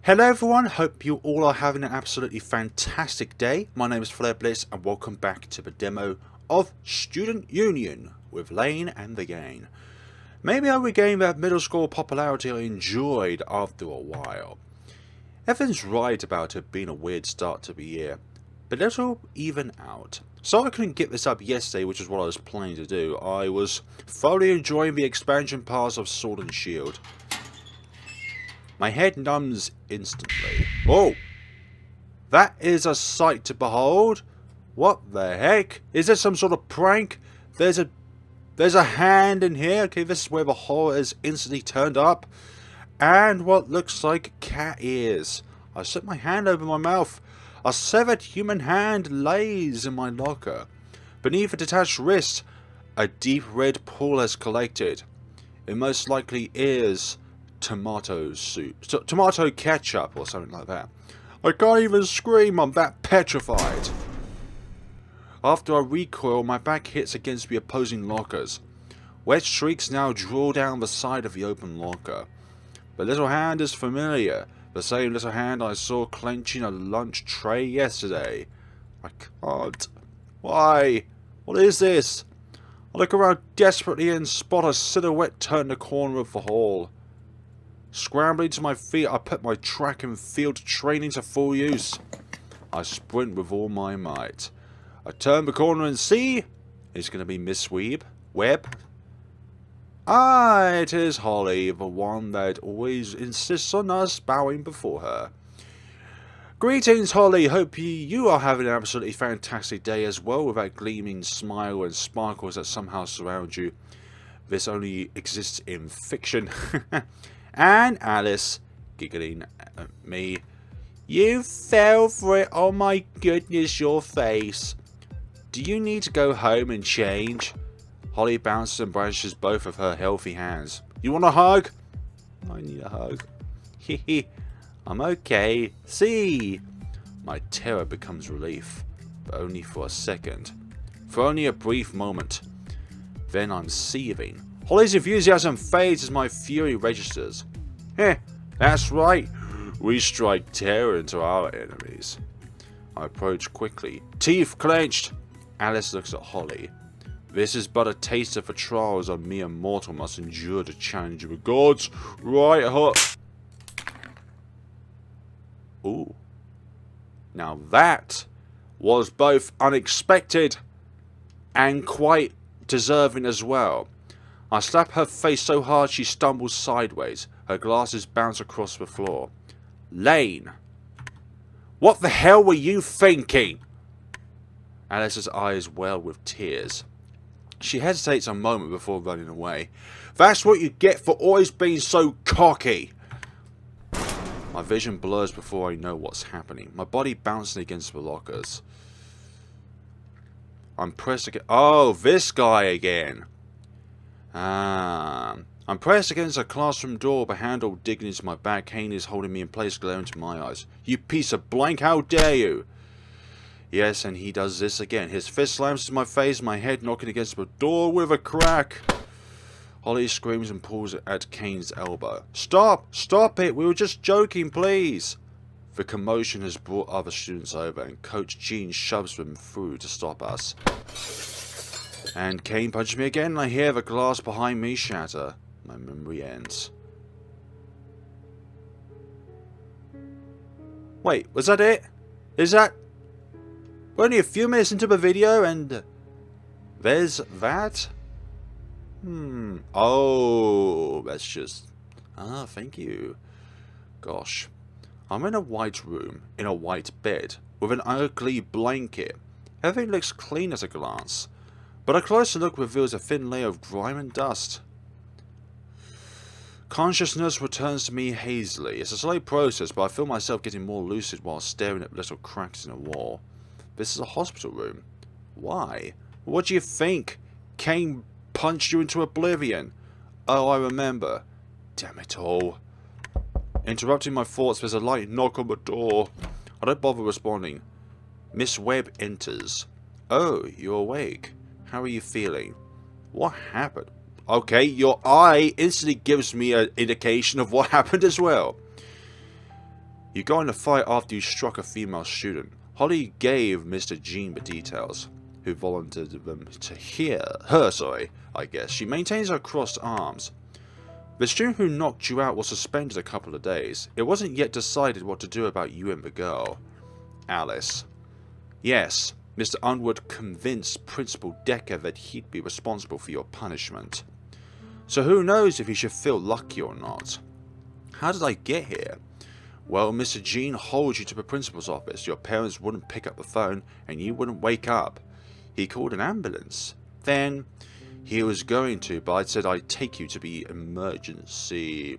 Hello everyone, hope you all are having an absolutely fantastic day. My name is FlareBlitzed and welcome back to the demo of Student Union with Lane and the Gang. Maybe I'll regain that middle school popularity I enjoyed after a while. Everything's right about it being a weird start to the year, but it'll even out. So I couldn't get this up yesterday, which is what I was planning to do. I was thoroughly enjoying the expansion pass of Sword and Shield. My head numbs instantly. Oh! That is a sight to behold. What the heck? Is this some sort of prank? There's a hand in here. Okay, this is where the horror is instantly turned up. And what looks like cat ears. I set my hand over my mouth. A severed human hand lays in my locker. Beneath a detached wrist, a deep red pool has collected. It most likely is tomato soup, tomato ketchup or something like that. I can't even scream, I'm that petrified. After I recoil, my back hits against the opposing lockers. Wet streaks now draw down the side of the open locker. The little hand is familiar, the same little hand I saw clenching a lunch tray yesterday. I can't. Why? What is this? I look around desperately and spot a silhouette turn the corner of the hall. Scrambling to my feet, I put my track and field training to full use. I sprint with all my might. I turn the corner and see, it's going to be Miss Webb. Ah, it is Holly, the one that always insists on us bowing before her. Greetings, Holly. Hope you are having an absolutely fantastic day as well, with that gleaming smile and sparkles that somehow surround you. This only exists in fiction. And Alice, giggling at me. You fell for it, oh my goodness, your face. Do you need to go home and change? Holly bounces and brandishes both of her healthy hands. You want a hug? I need a hug. Hehe, I'm okay. See? My terror becomes relief, but only for a second. For only a brief moment. Then I'm seething. Holly's enthusiasm fades as my fury registers. Heh, that's right. We strike terror into our enemies. I approach quickly, teeth clenched. Alice looks at Holly. This is but a taste of the trials a mere mortal must endure to challenge the gods. Right hot. Ooh. Now that was both unexpected and quite deserving as well. I slap her face so hard she stumbles sideways. Her glasses bounce across the floor. Lane! What the hell were you thinking? Alice's eyes well with tears. She hesitates a moment before running away. That's what you get for always being so cocky. My vision blurs before I know what's happening. My body bouncing against the lockers. I'm pressed against... Oh, this guy again. I'm pressed against a classroom door, the handle digging into my back. Kane is holding me in place, glaring into my eyes. You piece of blank, how dare you? Yes, and he does this again. His fist slams to my face, my head knocking against the door with a crack. Holly screams and pulls at Kane's elbow. Stop! Stop it! We were just joking, please! The commotion has brought other students over, and Coach Jean shoves them through to stop us. And Kane punches me again, and I hear the glass behind me shatter. My memory ends. Wait, was that it? Is that... We're only a few minutes into the video, and... There's that? Oh, that's just... Ah, thank you. Gosh. I'm in a white room, in a white bed, with an ugly blanket. Everything looks clean at a glance. But a closer look reveals a thin layer of grime and dust. Consciousness returns to me hazily. It's a slow process, but I feel myself getting more lucid while staring at little cracks in the wall. This is a hospital room. Why? What do you think? Kane punched you into oblivion. Oh, I remember. Damn it all. Interrupting my thoughts, there's a light knock on the door. I don't bother responding. Miss Webb enters. Oh, you're awake. How are you feeling? What happened? Okay, your eye instantly gives me an indication of what happened as well. You got in a fight after you struck a female student. Holly gave Mr. Jean the details, who volunteered them to hear her, I guess. She maintains her crossed arms. The student who knocked you out was suspended a couple of days. It wasn't yet decided what to do about you and the girl. Alice. Yes, Mr. Underwood convinced Principal Decker that he'd be responsible for your punishment. So who knows if he should feel lucky or not. How did I get here? Well, Mr. Jean holds you to the principal's office. Your parents wouldn't pick up the phone and you wouldn't wake up. He called an ambulance. Then he was going to, but I said I'd take you to the emergency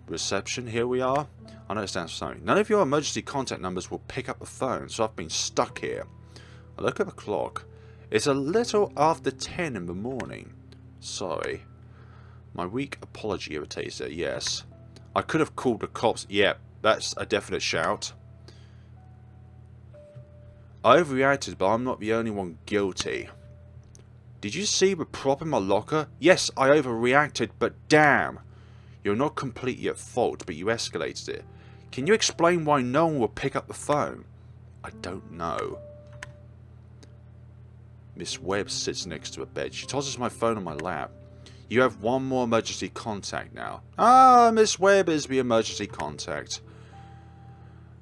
reception. Here we are. I know it stands for something. None of your emergency contact numbers will pick up the phone, so I've been stuck here. I look at the clock. It's a little after 10 in the morning. Sorry. My weak apology irritates her, yes. I could have called the cops. Yeah, that's a definite shout. I overreacted, but I'm not the only one guilty. Did you see the prop in my locker? Yes, I overreacted, but damn. You're not completely at fault, but you escalated it. Can you explain why no one will pick up the phone? I don't know. Miss Webb sits next to a bed. She tosses my phone on my lap. You have one more emergency contact now. Ah, Miss Webb is the emergency contact.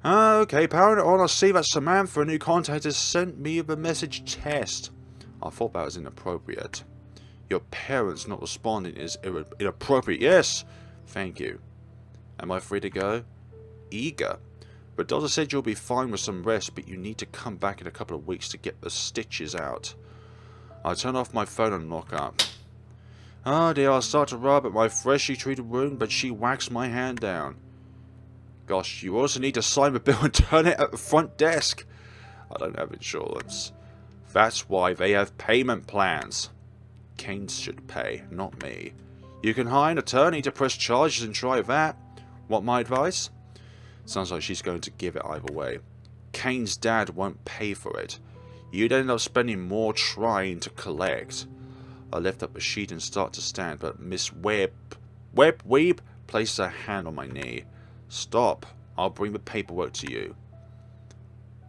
Okay, powering it on. I see that Samantha, a new contact, has sent me the message test. I thought that was inappropriate. Your parents not responding is inappropriate. Yes, thank you. Am I free to go? Eager. But doctor said you'll be fine with some rest, but you need to come back in a couple of weeks to get the stitches out. I turn off my phone and lock up. Oh dear, I start to rub at my freshly treated wound, but she whacks my hand down. Gosh, you also need to sign the bill and turn it at the front desk. I don't have insurance. That's why they have payment plans. Keynes should pay, not me. You can hire an attorney to press charges and try that. Want my advice? Sounds like she's going to give it either way. Keynes' dad won't pay for it. You'd end up spending more trying to collect. I lift up a sheet and start to stand, but Miss Weeb places her hand on my knee. Stop. I'll bring the paperwork to you.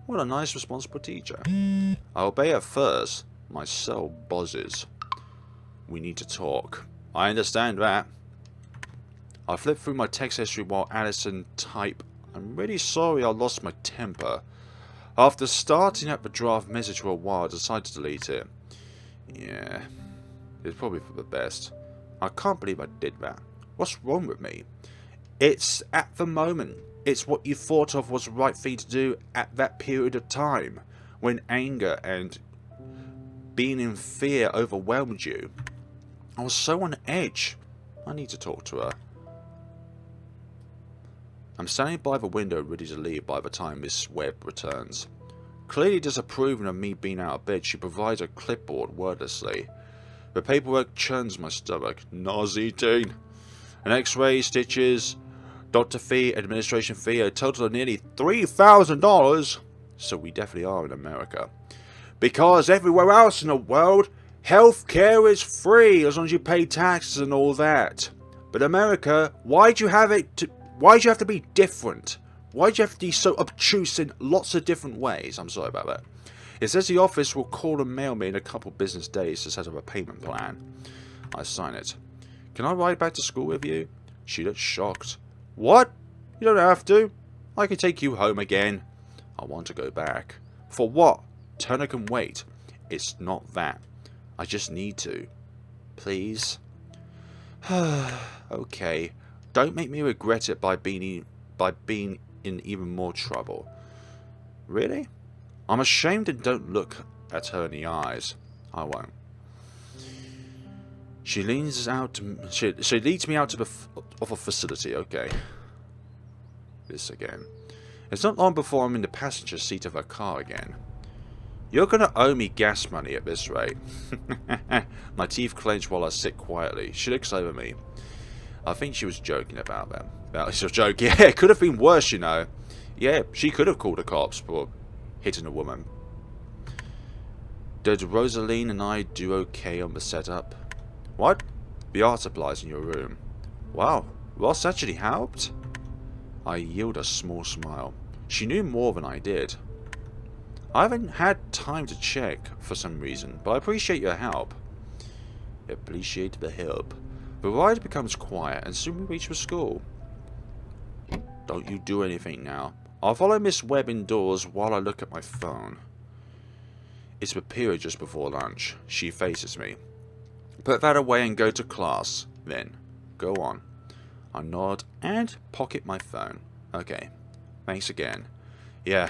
What a nice, responsible teacher. I obey her first. My cell buzzes. We need to talk. I understand that. I flip through my text history while Alison type. I'm really sorry I lost my temper. After starting at the draft message for a while, I decided to delete it. Yeah, it's probably for the best. I can't believe I did that. What's wrong with me? It's at the moment. It's what you thought of was the right thing to do at that period of time, when anger and being in fear overwhelmed you. I was so on edge. I need to talk to her. I'm standing by the window ready to leave by the time Miss Webb returns. Clearly disapproving of me being out of bed, she provides a clipboard wordlessly. The paperwork churns my stomach. Nauseating. An x-ray, stitches, doctor fee, administration fee, a total of nearly $3,000. So we definitely are in America. Because everywhere else in the world, healthcare is free as long as you pay taxes and all that. But America, why'd you have to be different? Why'd you have to be so obtuse in lots of different ways? I'm sorry about that. It says the office will call and mail me in a couple business days to set up a payment plan. I sign it. Can I ride back to school with you? She looks shocked. What? You don't have to. I can take you home again. I want to go back. For what? Turner can wait. It's not that. I just need to. Please? Okay. Don't make me regret it by being in even more trouble. Really? I'm ashamed and don't look at her in the eyes. I won't. She leads me out to the of a facility. Okay. This again. It's not long before I'm in the passenger seat of her car again. You're gonna owe me gas money at this rate. My teeth clench while I sit quietly. She looks over me. I think she was joking about them. Well, it's a joke. Yeah, it could have been worse, you know. Yeah, she could have called the cops for hitting a woman. Did Rosaline and I do okay on the setup? What? The art supplies in your room. Wow, Ross actually helped? I yield a small smile. She knew more than I did. I haven't had time to check for some reason, but I appreciate your help. Appreciate the help. The ride becomes quiet and soon we reach the school. Don't you do anything now. I'll follow Miss Webb indoors while I look at my phone. It's the period just before lunch. She faces me. Put that away and go to class. Then, go on. I nod and pocket my phone. Okay. Thanks again. Yeah.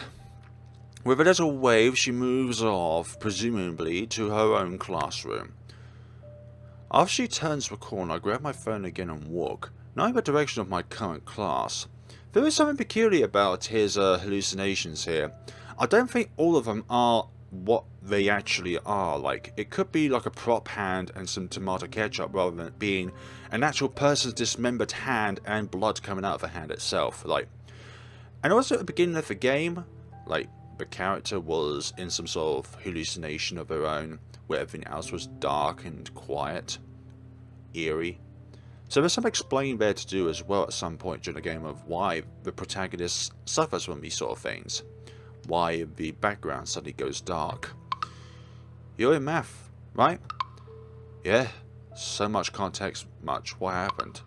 With a little wave, she moves off, presumably to her own classroom. After she turns the corner, I grab my phone again and walk, not in the direction of my current class. There is something peculiar about his hallucinations here. I don't think all of them are what they actually are. Like, it could be like a prop hand and some tomato ketchup rather than it being an actual person's dismembered hand and blood coming out of the hand itself. Like, and also at the beginning of the game, like, the character was in some sort of hallucination of their own, where everything else was dark and quiet, eerie. So there's some explaining there to do as well at some point during the game of why the protagonist suffers from these sort of things. Why the background suddenly goes dark. You're in math, right? Yeah. So much context, much. What happened?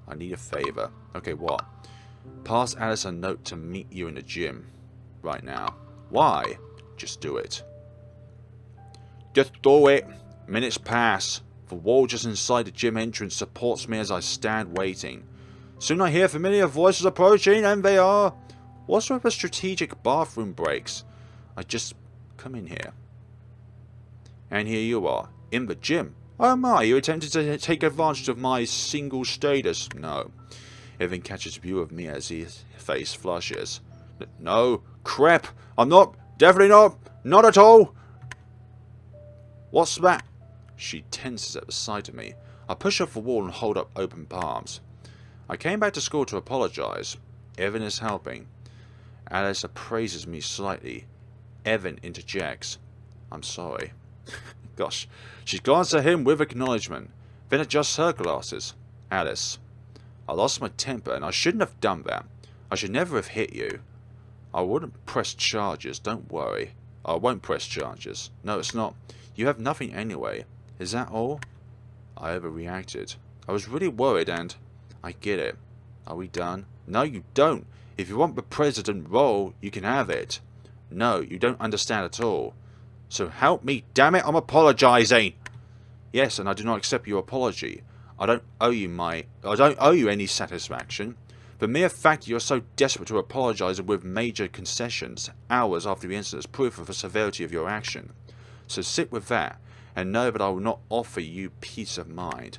I need a favour. Okay, what? Pass Alice a note to meet you in the gym. Right now. Why? Just do it. Just do it. Minutes pass. The wall just inside the gym entrance supports me as I stand waiting. Soon I hear familiar voices approaching, and they are... What's with the strategic bathroom breaks? I just come in here. And here you are, in the gym. Oh my, you attempted to take advantage of my single status. No. Evan catches view of me as his face flushes. No, crap. I'm not. Definitely not. Not at all. What's that? She tenses at the sight of me. I push off the wall and hold up open palms. I came back to school to apologize. Evan is helping. Alice appraises me slightly. Evan interjects. I'm sorry. Gosh. She glances at him with acknowledgement, then adjusts her glasses. Alice. I lost my temper and I shouldn't have done that. I should never have hit you. I wouldn't press charges, don't worry. I won't press charges. No, it's not. You have nothing anyway. Is that all? I overreacted. I was really worried and... I get it. Are we done? No, you don't. If you want the president role, you can have it. No, you don't understand at all. So help me, damn it, I'm apologizing. Yes, and I do not accept your apology. I don't owe you any satisfaction. The mere fact you're so desperate to apologize with major concessions hours after the incident is proof of the severity of your action. So sit with that, and know that I will not offer you peace of mind.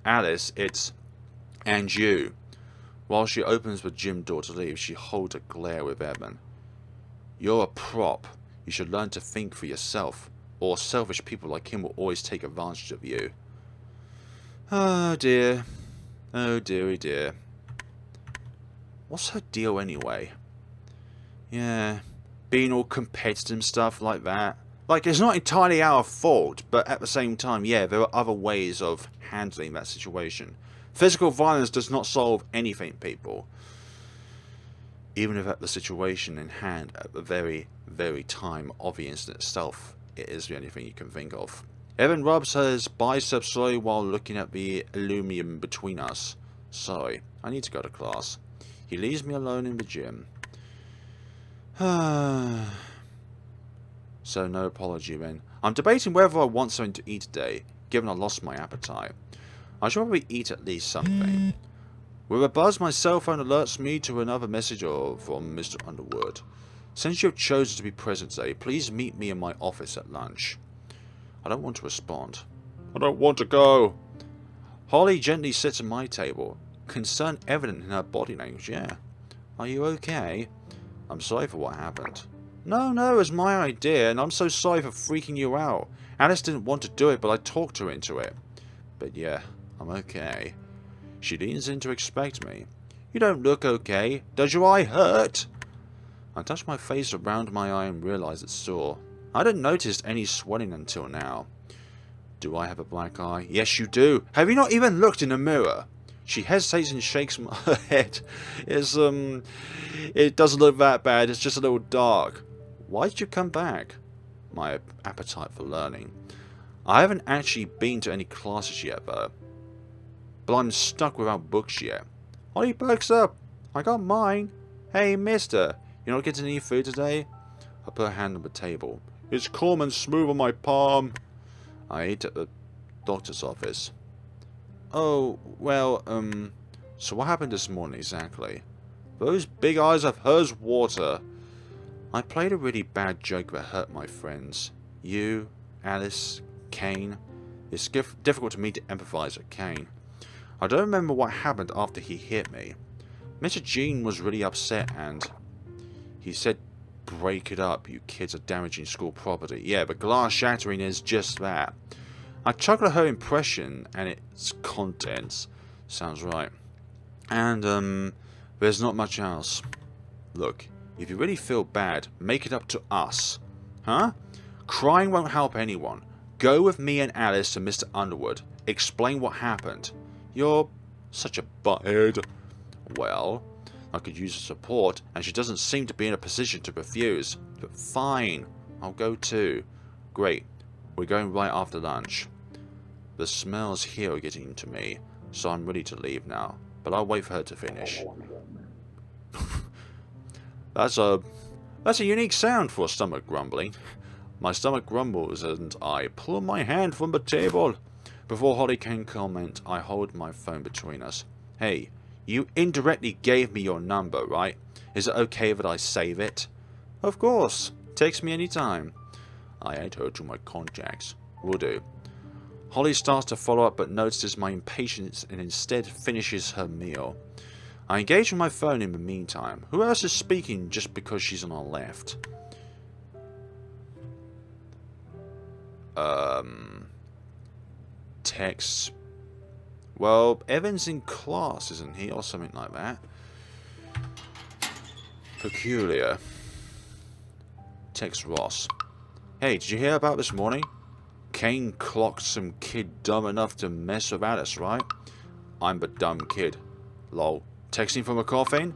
Alice, it's... And you. While she opens the gym door to leave, she holds a glare with Evan. You're a prop. You should learn to think for yourself, or selfish people like him will always take advantage of you. Oh dear. Oh dearie dear. What's her deal anyway? Yeah, being all competitive and stuff like that. Like, it's not entirely our fault, but at the same time, yeah, there are other ways of handling that situation. Physical violence does not solve anything, people. Even if at the situation in hand, at the very, very time of the incident itself, it is the only thing you can think of. Evan rubs his biceps slowly while looking at the aluminum between us. Sorry, I need to go to class. He leaves me alone in the gym. So no apology then. I'm debating whether I want something to eat today, given I lost my appetite. I should probably eat at least something. With a buzz, my cell phone alerts me to another message from Mr. Underwood. Since you have chosen to be present today, please meet me in my office at lunch. I don't want to respond. I don't want to go. Holly gently sits at my table, concern evident in her body language. Yeah. Are you okay? I'm sorry for what happened. No, it was my idea, and I'm so sorry for freaking you out. Alice didn't want to do it, but I talked her into it. But yeah, I'm okay. She leans in to expect me. You don't look okay. Does your eye hurt? I touch my face around my eye and realize it's sore. I didn't notice any swelling until now. Do I have a black eye? Yes, you do. Have you not even looked in the mirror? She hesitates and shakes her head. It doesn't look that bad. It's just a little dark. Why did you come back? My appetite for learning. I haven't actually been to any classes yet, though. But I'm stuck without books yet. Holly perks up. I got mine. Hey, mister. You're not getting any food today? I put a hand on the table. It's calm and smooth on my palm. I ate at the doctor's office. Oh, well, so what happened this morning exactly? Those big eyes of hers water. I played a really bad joke that hurt my friends. You, Alice, Kane. It's difficult to me to empathize with Kane. I don't remember what happened after he hit me. Mr. Jean was really upset and he said, break it up, you kids are damaging school property. Yeah, but glass shattering is just that. I chuckled at her impression and its contents. Sounds right. And, there's not much else. Look, if you really feel bad, make it up to us. Huh? Crying won't help anyone. Go with me and Alice to Mr. Underwood. Explain what happened. You're such a butthead. Well, I could use her support, and she doesn't seem to be in a position to refuse. But fine, I'll go too. Great, we're going right after lunch. The smells here are getting to me, so I'm ready to leave now. But I'll wait for her to finish. That's a unique sound for a stomach grumbling. My stomach grumbles and I pull my hand from the table. Before Holly can comment, I hold my phone between us. Hey, you indirectly gave me your number, right? Is it okay that I save it? Of course. Text me anytime. I add her to my contacts. Will do. Holly starts to follow up but notices my impatience and instead finishes her meal. I engage with my phone in the meantime. Who else is speaking just because she's on our left? Texts. Well, Evan's in class, isn't he? Or something like that. Peculiar. Text Ross. Hey, did you hear about this morning? Kane clocked some kid dumb enough to mess with Alice, right? I'm the dumb kid. Lol. Texting from a coffin?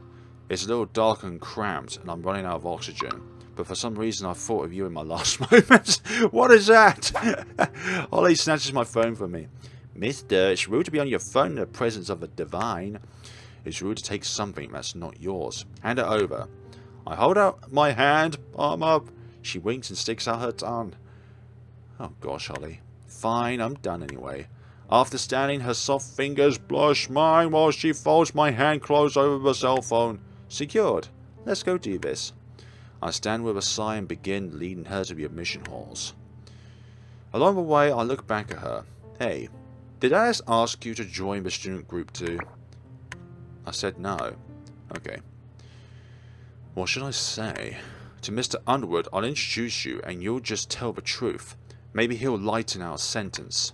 It's a little dark and cramped, and I'm running out of oxygen. But for some reason I thought of you in my last moments. What is that? Holly snatches my phone from me. Mister, it's rude to be on your phone in the presence of the divine. It's rude to take something that's not yours. Hand it over. I hold out my hand, palm up. She winks and sticks out her tongue. Oh gosh, Holly. Fine, I'm done anyway. After standing, her soft fingers blush mine while she folds my hand close over the cell phone. Secured. Let's go do this. I stand with a sigh and begin leading her to the admission halls. Along the way, I look back at her. Hey, did Alice ask you to join the student group too? I said no. Okay. What should I say? To Mr. Underwood, I'll introduce you and you'll just tell the truth. Maybe he'll lighten our sentence.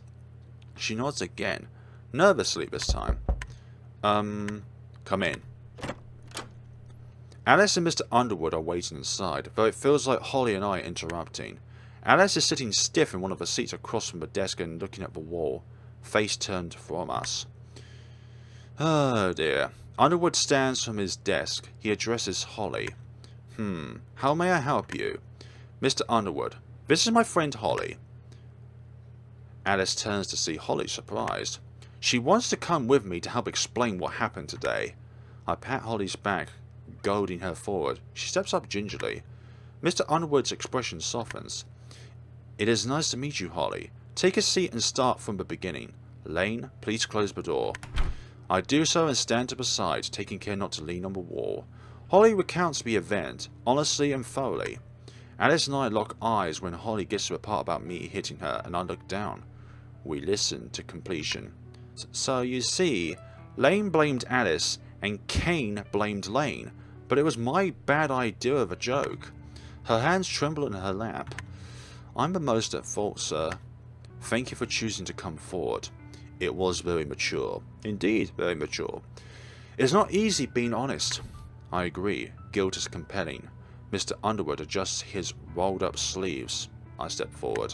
She nods again, nervously this time. Come in. Alice and Mr. Underwood are waiting inside, though it feels like Holly and I are interrupting. Alice is sitting stiff in one of the seats across from the desk and looking at the wall, face turned from us. Oh dear. Underwood stands from his desk. He addresses Holly. How may I help you? Mr. Underwood, this is my friend Holly. Alice turns to see Holly surprised. She wants to come with me to help explain what happened today. I pat Holly's back, goading her forward. She steps up gingerly. Mr. Underwood's expression softens. It is nice to meet you, Holly. Take a seat and start from the beginning. Lane, please close the door. I do so and stand to the side, taking care not to lean on the wall. Holly recounts the event, honestly and thoroughly. Alice and I lock eyes when Holly gets to the part about me hitting her, and I look down. We listen to completion. So you see, Lane blamed Alice and Kane blamed Lane, but it was my bad idea of a joke. Her hands tremble in her lap. I'm the most at fault, sir. Thank you for choosing to come forward. It was very mature. Indeed, very mature. It's not easy being honest. I agree. Guilt is compelling. Mr. Underwood adjusts his rolled up sleeves. I step forward.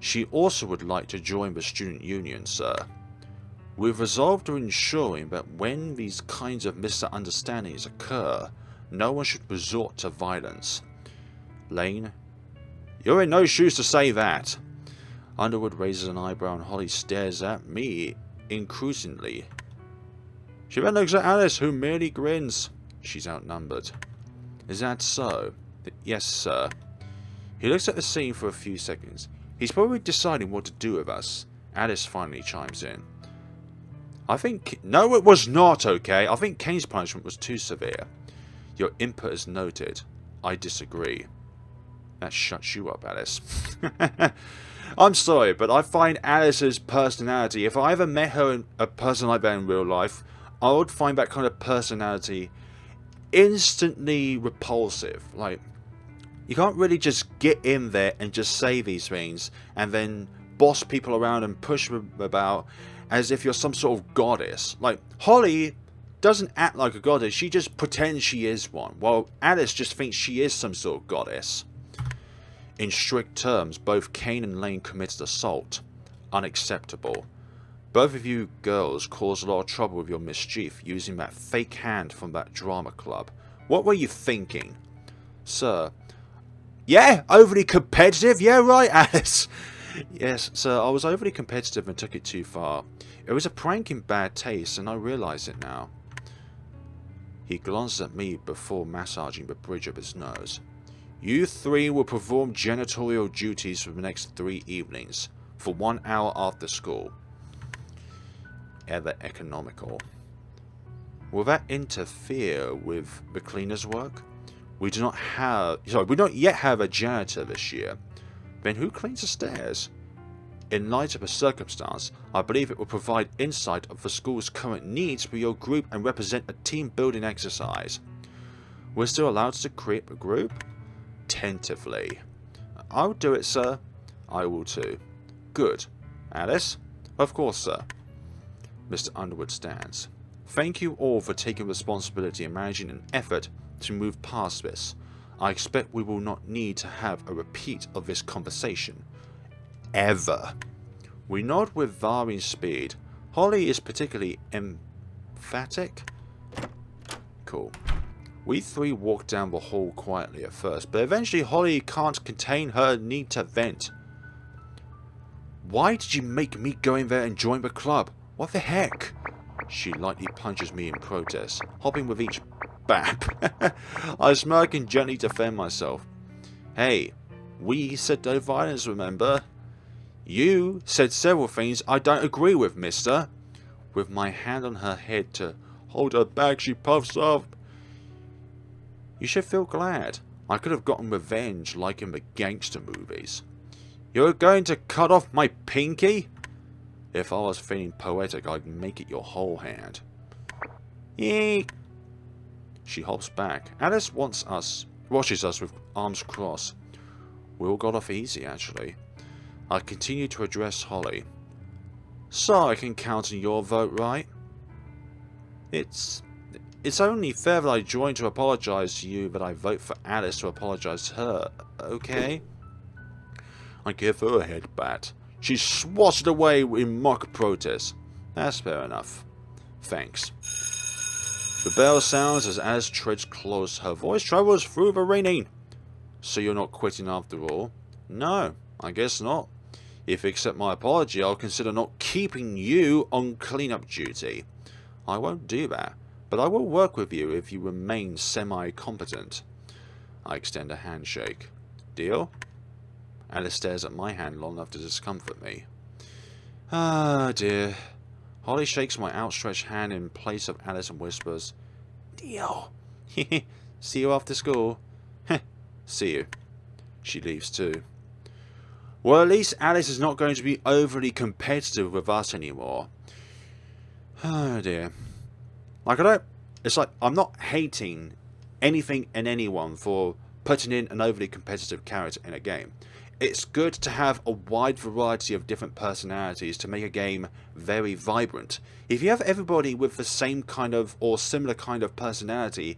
She also would like to join the student union, sir. We've resolved to ensuring that when these kinds of misunderstandings occur, no one should resort to violence. Lane, you're in no shoes to say that. Underwood raises an eyebrow and Holly stares at me increasingly. She then looks at Alice, who merely grins. She's outnumbered. Is that so? Yes, sir. He looks at the scene for a few seconds. He's probably deciding what to do with us. Alice finally chimes in. I think... No, it was not, okay? I think Kane's punishment was too severe. Your input is noted. I disagree. That shuts you up, Alice. I'm sorry, but I find Alice's personality, if I ever met her, a person like that in real life, I would find that kind of personality instantly repulsive. Like, you can't really just get in there and just say these things and then boss people around and push them about as if you're some sort of goddess. Like, Holly doesn't act like a goddess, she just pretends she is one, while Alice just thinks she is some sort of goddess. In strict terms, both Kane and Lane committed assault. Unacceptable. Both of you girls caused a lot of trouble with your mischief using that fake hand from that drama club. What were you thinking? Sir. Yeah, overly competitive? Yeah, right, Alice. Yes, sir, I was overly competitive and took it too far. It was a prank in bad taste, and I realise it now. He glances at me before massaging the bridge of his nose. You three will perform janitorial duties for the next 3 evenings, for 1 hour after school. Ever economical. Will that interfere with the cleaner's work? We do not yet have a janitor this year. Then who cleans the stairs? In light of the circumstance, I believe it will provide insight of the school's current needs for your group and represent a team-building exercise. We're still allowed to create a group? Tentatively. I'll do it, sir. I will too. Good. Alice? Of course, sir. Mr. Underwood stands. Thank you all for taking responsibility and managing an effort to move past this. I expect we will not need to have a repeat of this conversation. Ever. We nod with varying speed. Holly is particularly emphatic. Cool. We three walk down the hall quietly at first, but eventually Holly can't contain her need to vent. Why did you make me go in there and join the club? What the heck? She lightly punches me in protest, hopping with each bap. I smirk and gently defend myself. Hey, we said no violence, remember? You said several things I don't agree with, mister. With my hand on her head to hold her back, she puffs up. You should feel glad. I could have gotten revenge like in the gangster movies. You're going to cut off my pinky? If I was feeling poetic, I'd make it your whole hand. Yeek. She hops back. Alice watches us with arms crossed. We all got off easy, actually. I continue to address Holly. So I can count on your vote, right? It's only fair that I join to apologise to you, but I vote for Alice to apologise to her, okay? I give her a headbat. She swats it away in mock protest. That's fair enough. Thanks. The bell sounds as Alice treads close. Her voice travels through the ringing. So you're not quitting after all? No, I guess not. If you accept my apology, I'll consider not keeping you on cleanup duty. I won't do that, but I will work with you if you remain semi-competent. I extend a handshake. Deal? Alice stares at my hand long enough to discomfort me. Ah, dear. Holly shakes my outstretched hand in place of Alice and whispers, Deal. See you after school. See you. She leaves too. Well, at least Alice is not going to be overly competitive with us anymore. Oh dear. It's like I'm not hating anything and anyone for putting in an overly competitive character in a game. It's good to have a wide variety of different personalities to make a game very vibrant. If you have everybody with the same kind of or similar kind of personality,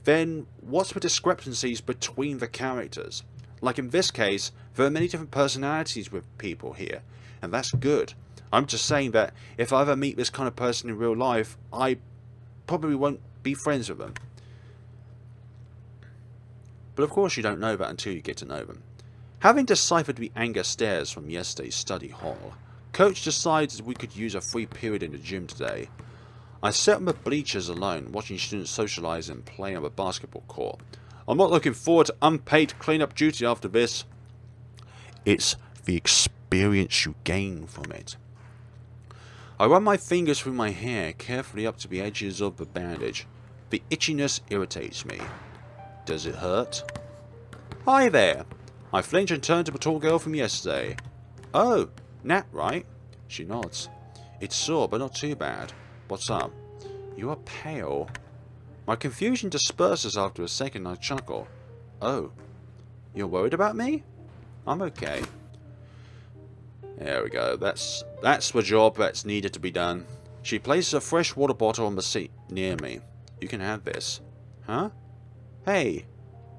then what's the discrepancies between the characters? Like in this case, there are many different personalities with people here, and that's good. I'm just saying that if I ever meet this kind of person in real life, I probably won't be friends with them. But of course you don't know that until you get to know them. Having deciphered the anger stares from yesterday's study hall, Coach decides we could use a free period in the gym today. I sat on the bleachers alone, watching students socialise and play on the basketball court. I'm not looking forward to unpaid clean-up duty after this. It's the experience you gain from it. I run my fingers through my hair, carefully up to the edges of the bandage. The itchiness irritates me. Does it hurt? Hi there! I flinch and turn to the tall girl from yesterday. Oh, Nat, right? She nods. It's sore, but not too bad. What's up? You are pale. My confusion disperses after a second. I chuckle. Oh, you're worried about me? I'm okay. There we go. That's the job that's needed to be done. She places a fresh water bottle on the seat near me. You can have this. Huh? Hey,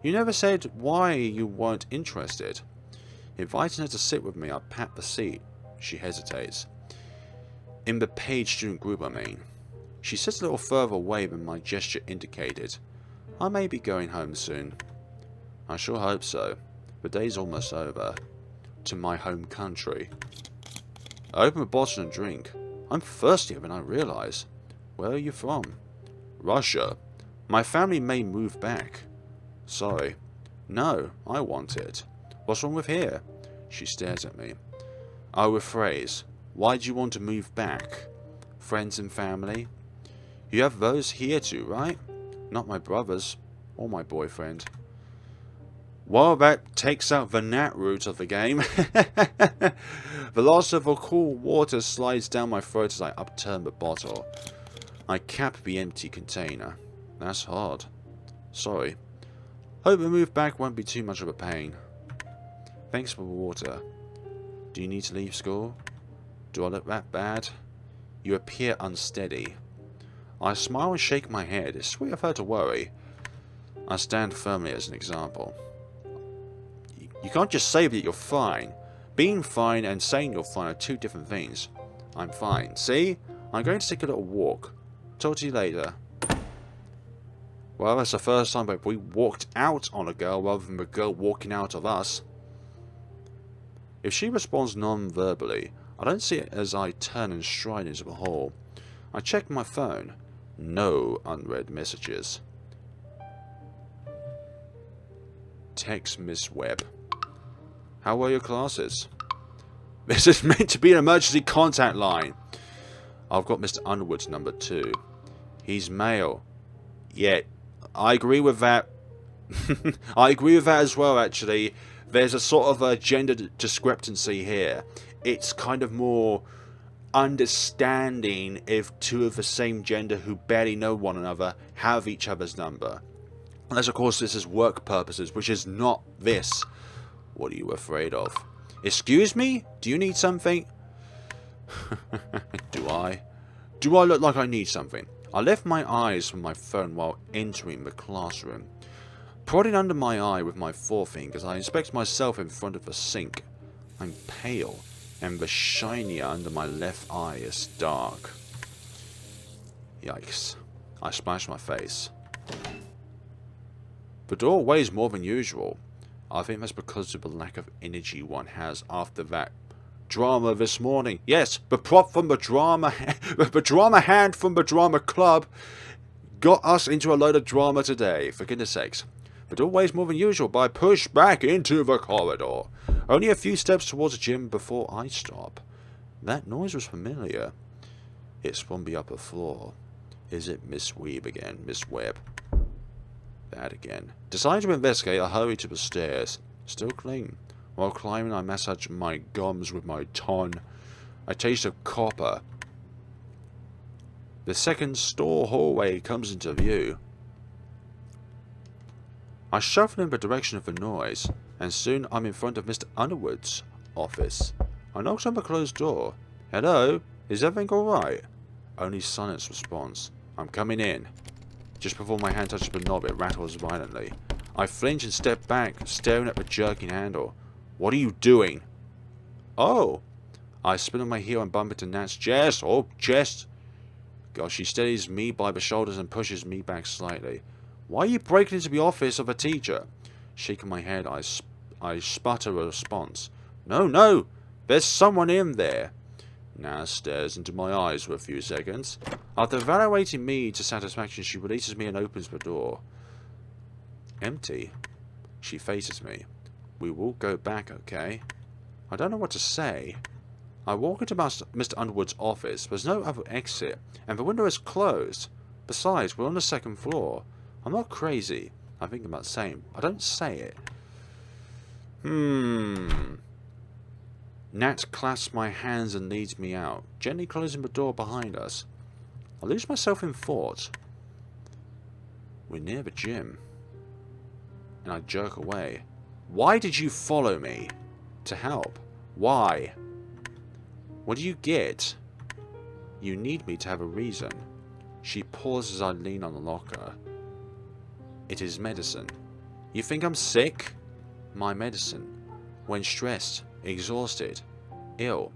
you never said why you weren't interested. Inviting her to sit with me, I pat the seat. She hesitates. In the paid student group, I mean. She sits a little further away than my gesture indicated. I may be going home soon. I sure hope so. The day's almost over. To my home country. I open a bottle and drink. I'm thirstier than I realise. Where are you from? Russia. My family may move back. Sorry. No, I want it. What's wrong with here? She stares at me. I'll rephrase. Why do you want to move back? Friends and family? You have those here too, right? Not my brothers. Or my boyfriend. Well, that takes out the Nat route of the game. The loss of the cool water slides down my throat as I upturn the bottle. I cap the empty container. That's hard. Sorry. Hope the move back won't be too much of a pain. Thanks for the water. Do you need to leave school? Do I look that bad? You appear unsteady. I smile and shake my head. It's sweet of her to worry. I stand firmly as an example. You can't just say that you're fine. Being fine and saying you're fine are two different things. I'm fine. See? I'm going to take a little walk. Talk to you later. Well, that's the first time that we walked out on a girl rather than the girl walking out of us. If she responds non-verbally, I don't see it as I turn and stride into the hall. I check my phone. No unread messages. Text Miss Webb. How were your classes? This is meant to be an emergency contact line. I've got Mr. Underwood's number too. He's male. Yeah, I agree with that. I agree with that as well, actually. There's a sort of a gender discrepancy here. It's kind of more understanding if two of the same gender who barely know one another have each other's number. Unless, of course, this is work purposes, which is not this. What are you afraid of? Excuse me? Do you need something? Do I? Do I look like I need something? I lift my eyes from my phone while entering the classroom. Prodding under my eye with my forefingers, I inspect myself in front of the sink. I'm pale, and the shinier under my left eye is dark. Yikes. I splash my face. The door weighs more than usual. I think that's because of the lack of energy one has after that drama this morning. Yes, the prop from the drama hand from the drama club got us into a load of drama today, for goodness sakes. The door weighs more than usual, but I push back into the corridor. Only a few steps towards the gym before I stop. That noise was familiar. It's from the upper floor. Is it Miss Weeb again? Miss Webb. That again. Deciding to investigate, I hurry to the stairs. Still clean. While climbing, I massage my gums with my tongue. I taste of copper. The second store hallway comes into view. I shuffle in the direction of the noise, and soon I'm in front of Mr. Underwood's office. I knock on the closed door. Hello? Is everything alright? Only silence response. I'm coming in. Just before my hand touches the knob, it rattles violently. I flinch and step back, staring at the jerking handle. What are you doing? Oh! I spin on my heel and bump into Nat's chest. Oh, chest. Gosh, she steadies me by the shoulders and pushes me back slightly. Why are you breaking into the office of a teacher? Shaking my head, I sputter a response. No, no, there's someone in there. Nat stares into my eyes for a few seconds. After evaluating me to satisfaction, she releases me and opens the door. Empty. She faces me. We will go back, okay? I don't know what to say. I walk into Mr. Underwood's office. There's no other exit, and the window is closed. Besides, we're on the second floor. I'm not crazy. I'm thinking about saying. I don't say it. Nat clasps my hands and leads me out, gently closing the door behind us. I lose myself in thought. We're near the gym. And I jerk away. Why did you follow me? To help. Why? What do you get? You need me to have a reason. She pauses as I lean on the locker. It is medicine. You think I'm sick? My medicine. When stressed, exhausted, ill.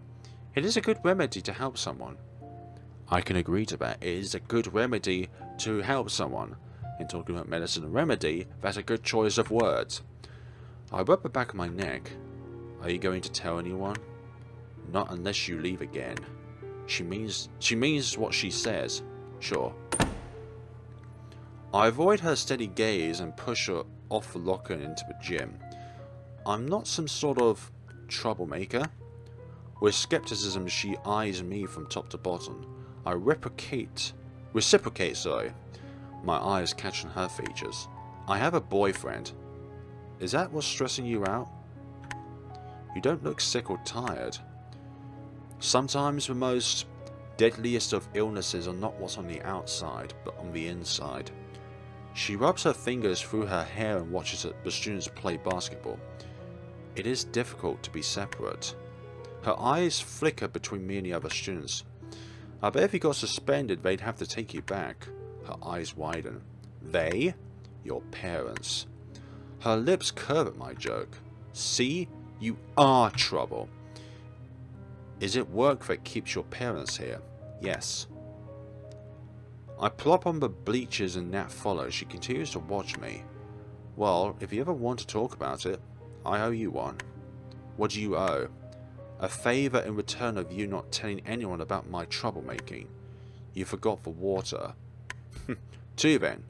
It is a good remedy to help someone. I can agree to that. It is a good remedy to help someone. In talking about medicine and remedy, that's a good choice of words. I rub the back of my neck. Are you going to tell anyone? Not unless you leave again. She means what she says. Sure. I avoid her steady gaze and push her off the locker and into the gym. I'm not some sort of troublemaker. With skepticism, she eyes me from top to bottom. I reciprocate, my eyes catch on her features. I have a boyfriend. Is that what's stressing you out? You don't look sick or tired. Sometimes the most deadliest of illnesses are not what's on the outside, but on the inside. She rubs her fingers through her hair and watches the students play basketball. It is difficult to be separate. Her eyes flicker between me and the other students. I bet if you got suspended, they'd have to take you back. Her eyes widen. They? Your parents. Her lips curve at my joke. See? You are trouble. Is it work that keeps your parents here? Yes. I plop on the bleachers and Nat follows. She continues to watch me. Well, if you ever want to talk about it, I owe you one. What do you owe? A favour in return of you not telling anyone about my troublemaking. You forgot the water. 2 then.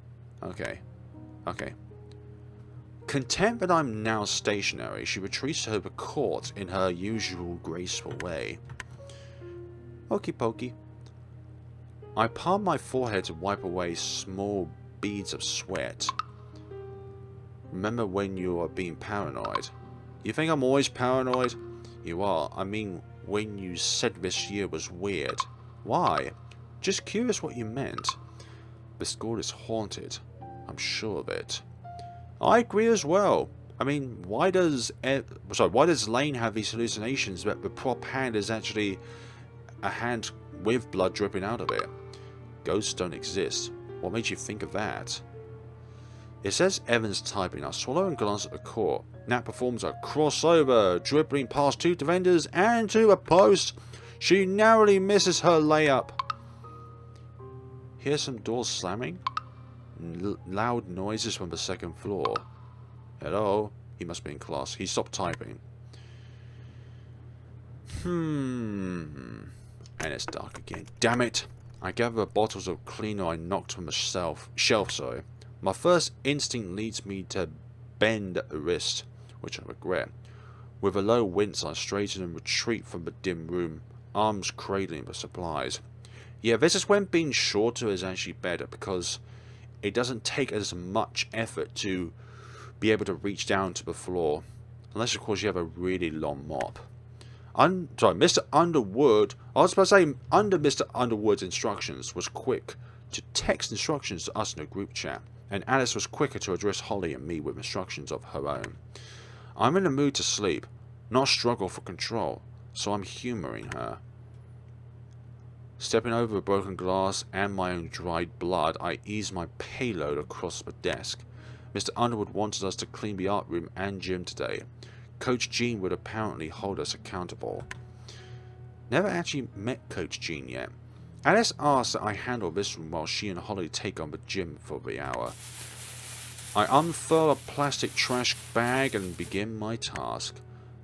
Okay. Content that I'm now stationary, she retreats to her court in her usual graceful way. Okie pokey. I palm my forehead to wipe away small beads of sweat. Remember when you are being paranoid? You think I'm always paranoid? You are. I mean, when you said this year was weird. Why? Just curious what you meant. The school is haunted. I'm sure of it. I agree as well. I mean, why does Lane have these hallucinations that the prop hand is actually a hand with blood dripping out of it? Ghosts don't exist. What made you think of that? It says Evans typing. I swallow and glance at the court. Nat performs a crossover, dribbling past 2 defenders and to a post. She narrowly misses her layup. Hear some doors slamming? Loud noises from the second floor. Hello? He must be in class. He stopped typing. And it's dark again. Damn it! I gather the bottles of cleaner I knocked from the shelf. My first instinct leads me to bend a wrist, which I regret. With a low wince, I straighten and retreat from the dim room, arms cradling the supplies. Yeah, this is when being shorter is actually better, because it doesn't take as much effort to be able to reach down to the floor. Unless, of course, you have a really long mop. Mr. Underwood, I was about to say, under Mr. Underwood's instructions, was quick to text instructions to us in a group chat, and Alice was quicker to address Holly and me with instructions of her own. I'm in the mood to sleep, not struggle for control, so I'm humouring her. Stepping over the broken glass and my own dried blood, I ease my payload across the desk. Mr. Underwood wanted us to clean the art room and gym today. Coach Jean would apparently hold us accountable. Never actually met Coach Jean yet. Alice asks that I handle this room while she and Holly take on the gym for the hour. I unfurl a plastic trash bag and begin my task.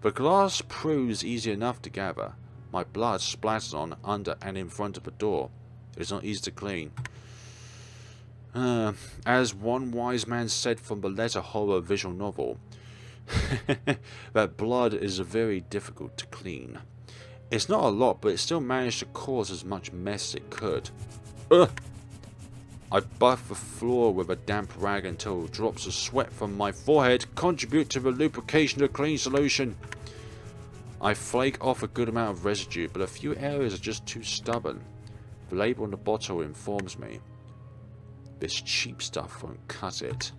The glass proves easy enough to gather. My blood splatters on, under and in front of the door. It is not easy to clean. As one wise man said from the letter horror visual novel, that blood is very difficult to clean. It's not a lot, but it still managed to cause as much mess as it could. Ugh! I buff the floor with a damp rag until drops of sweat from my forehead contribute to the lubrication of the clean solution. I flake off a good amount of residue, but a few areas are just too stubborn. The label on the bottle informs me. This cheap stuff won't cut it.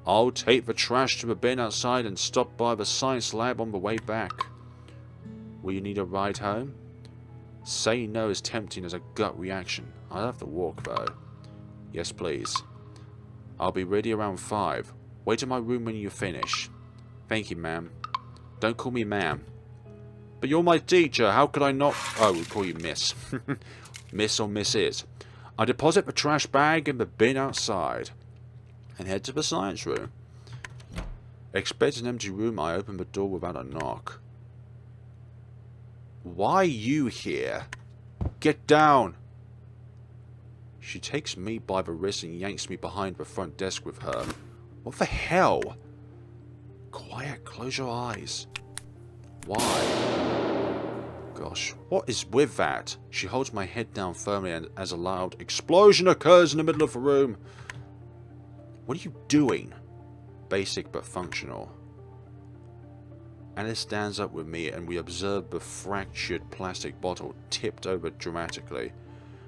I'll take the trash to the bin outside and stop by the science lab on the way back. Will you need a ride home? Saying no is tempting as a gut reaction. I'll have to walk though. Yes, please. I'll be ready around 5. Wait in my room when you finish. Thank you, ma'am. Don't call me ma'am. But you're my teacher. How could I not? Oh, we'll call you miss. Miss or missus. I deposit the trash bag in the bin outside and head to the science room. Expect an empty room. I open the door without a knock. Why you here? Get down! She takes me by the wrist and yanks me behind the front desk with her. What the hell? Quiet, close your eyes. Why? Gosh, what is with that? She holds my head down firmly and as a loud explosion occurs in the middle of the room. What are you doing? Basic but functional. Alice stands up with me and we observe the fractured plastic bottle tipped over dramatically.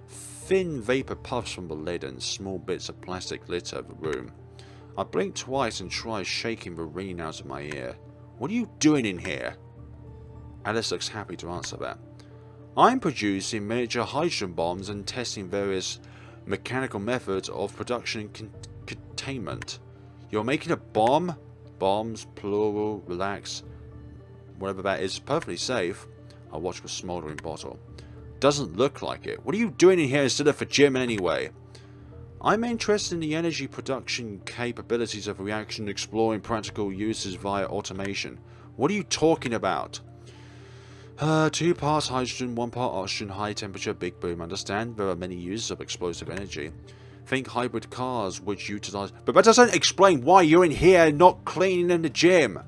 Thin vapor puffs from the lid and small bits of plastic litter the room. I blink twice and try shaking the ringing out of my ear. What are you doing in here? Alice looks happy to answer that. I'm producing miniature hydrogen bombs and testing various mechanical methods of production and containment. You're making a bomb? Bombs, plural, relax. Whatever that is, perfectly safe. I watch the smouldering bottle. Doesn't look like it. What are you doing in here instead of the gym anyway? I'm interested in the energy production capabilities of reaction, exploring practical uses via automation. What are you talking about? 2 parts hydrogen, 1 part oxygen, high temperature, big boom. Understand there are many uses of explosive energy. Think hybrid cars which utilize... But that doesn't explain why you're in here not cleaning in the gym.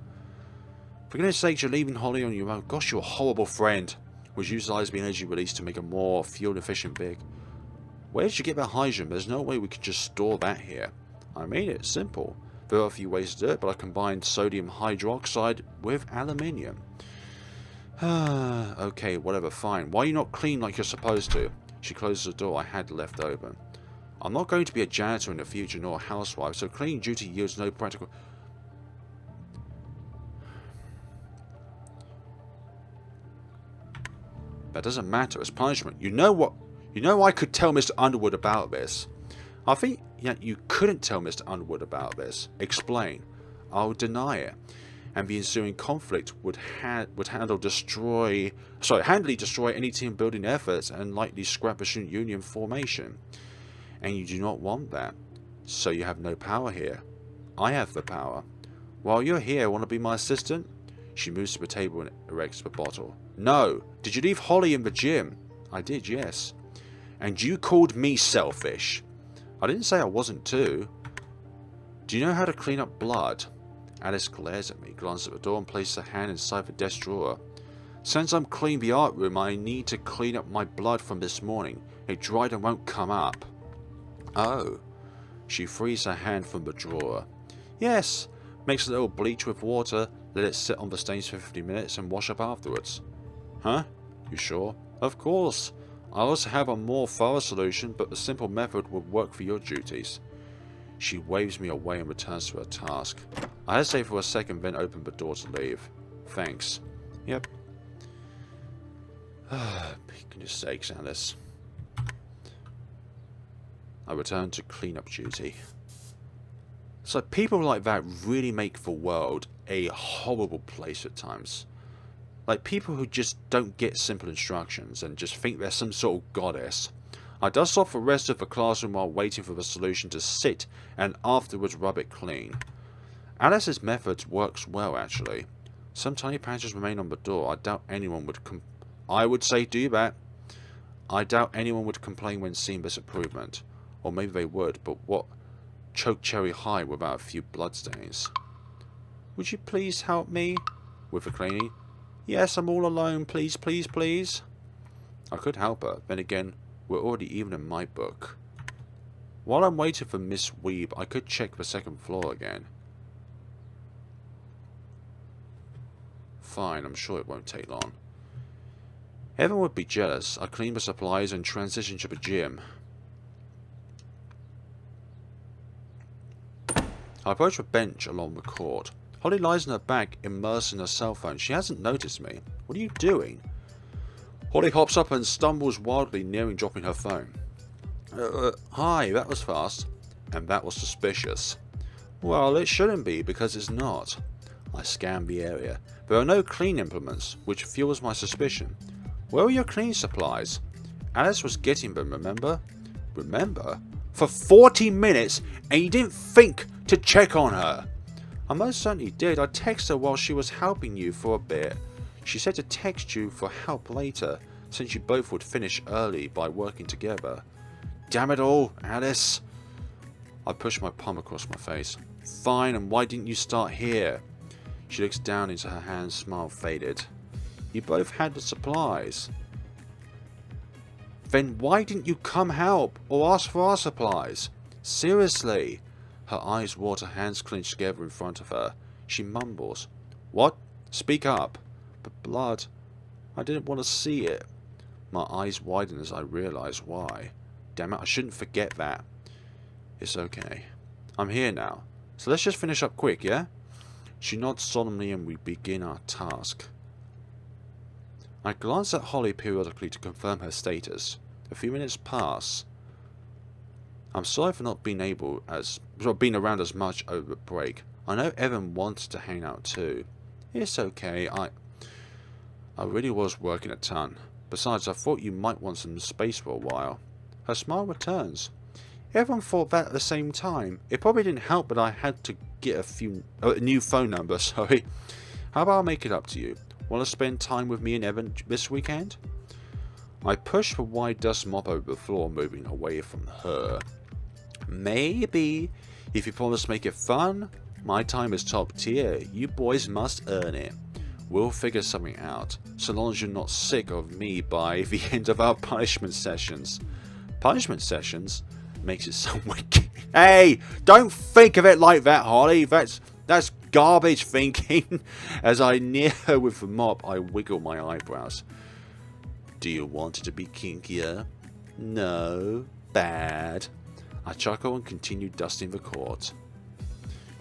For goodness sake, you're leaving Holly on your own. Gosh, you're a horrible friend. Which utilizes the energy released to make a more fuel-efficient big. Where did you get that hydrogen? There's no way we could just store that here. I mean, it's simple. There are a few ways to do it, but I combined sodium hydroxide with aluminium. Okay, whatever, fine. Why are you not clean like you're supposed to? She closes the door I had left open. I'm not going to be a janitor in the future, nor a housewife, so cleaning duty yields no practical... That doesn't matter. As punishment. You know what? You know I could tell Mr. Underwood about this. I think you couldn't tell Mr. Underwood about this. Explain. I'll deny it. And the ensuing conflict would handily destroy any team building efforts and likely scrap the student union formation. And you do not want that. So you have no power here. I have the power. While you're here, want to be my assistant? She moves to the table and erects the bottle. No. Did you leave Holly in the gym? I did, yes. And you called me selfish. I didn't say I wasn't too. Do you know how to clean up blood? Alice glares at me, glances at the door and places her hand inside the desk drawer. Since I'm cleaning the art room, I need to clean up my blood from this morning. It dried and won't come up. Oh. She frees her hand from the drawer. Yes. Mix a little bleach with water, let it sit on the stains for 50 minutes and wash up afterwards. Huh? You sure? Of course. I also have a more thorough solution, but the simple method would work for your duties. She waves me away and returns to her task. I hesitate for a second, then open the door to leave. Thanks. Yep. Goodness sakes, Alice. I return to cleanup duty. So people like that really make the world a horrible place at times. Like people who just don't get simple instructions and just think they're some sort of goddess. I dust off the rest of the classroom while waiting for the solution to sit and afterwards rub it clean. Alice's methods works well actually. Some tiny patches remain on the door. I doubt anyone would I would say do that. I doubt anyone would complain when seeing this improvement. Or maybe they would, but what choke cherry high without a few bloodstains. Would you please help me? With the cleaning. Yes, I'm all alone, please, please, please. I could help her, then again, we're already even in my book. While I'm waiting for Miss Weeb, I could check the second floor again. Fine, I'm sure it won't take long. Evan would be jealous. I clean the supplies and transition to the gym. I approach the bench along the court. Holly lies on her back, immersed in her cell phone. She hasn't noticed me. What are you doing? Holly hops up and stumbles wildly, nearing dropping her phone. Hi, that was fast. And that was suspicious. Well, it shouldn't be, because it's not. I scan the area. There are no clean implements, which fuels my suspicion. Where are your clean supplies? Alice was getting them, remember? Remember? For 40 minutes, and you didn't think to check on her. I most certainly did. I texted her while she was helping you for a bit. She said to text you for help later, since you both would finish early by working together. Damn it all, Alice. I push my palm across my face. Fine, and why didn't you start here? She looks down into her hands, smile faded. You both had the supplies. Then why didn't you come help or ask for our supplies? Seriously. Her eyes water, hands clenched together in front of her. She mumbles. What? Speak up. But blood. I didn't want to see it. My eyes widen as I realize why. Damn it, I shouldn't forget that. It's okay. I'm here now. So let's just finish up quick, yeah? She nods solemnly and we begin our task. I glance at Holly periodically to confirm her status. A few minutes pass. I'm sorry for not being around as much over the break. I know Evan wants to hang out too. It's okay, I really was working a ton. Besides, I thought you might want some space for a while. Her smile returns. Everyone thought that at the same time. It probably didn't help that I had to get a new phone number, sorry. How about I make it up to you? Want to spend time with me and Evan this weekend? I push the wide dust mop over the floor, moving away from her. Maybe. If you promise to make it fun, my time is top tier. You boys must earn it. We'll figure something out, so long as you're not sick of me by the end of our punishment sessions. Punishment sessions? Makes it sound wicked. Hey, don't think of it like that, Holly. That's garbage thinking. As I near her with the mop, I wiggle my eyebrows. Do you want it to be kinkier? No. Bad. I chuckle and continue dusting the court.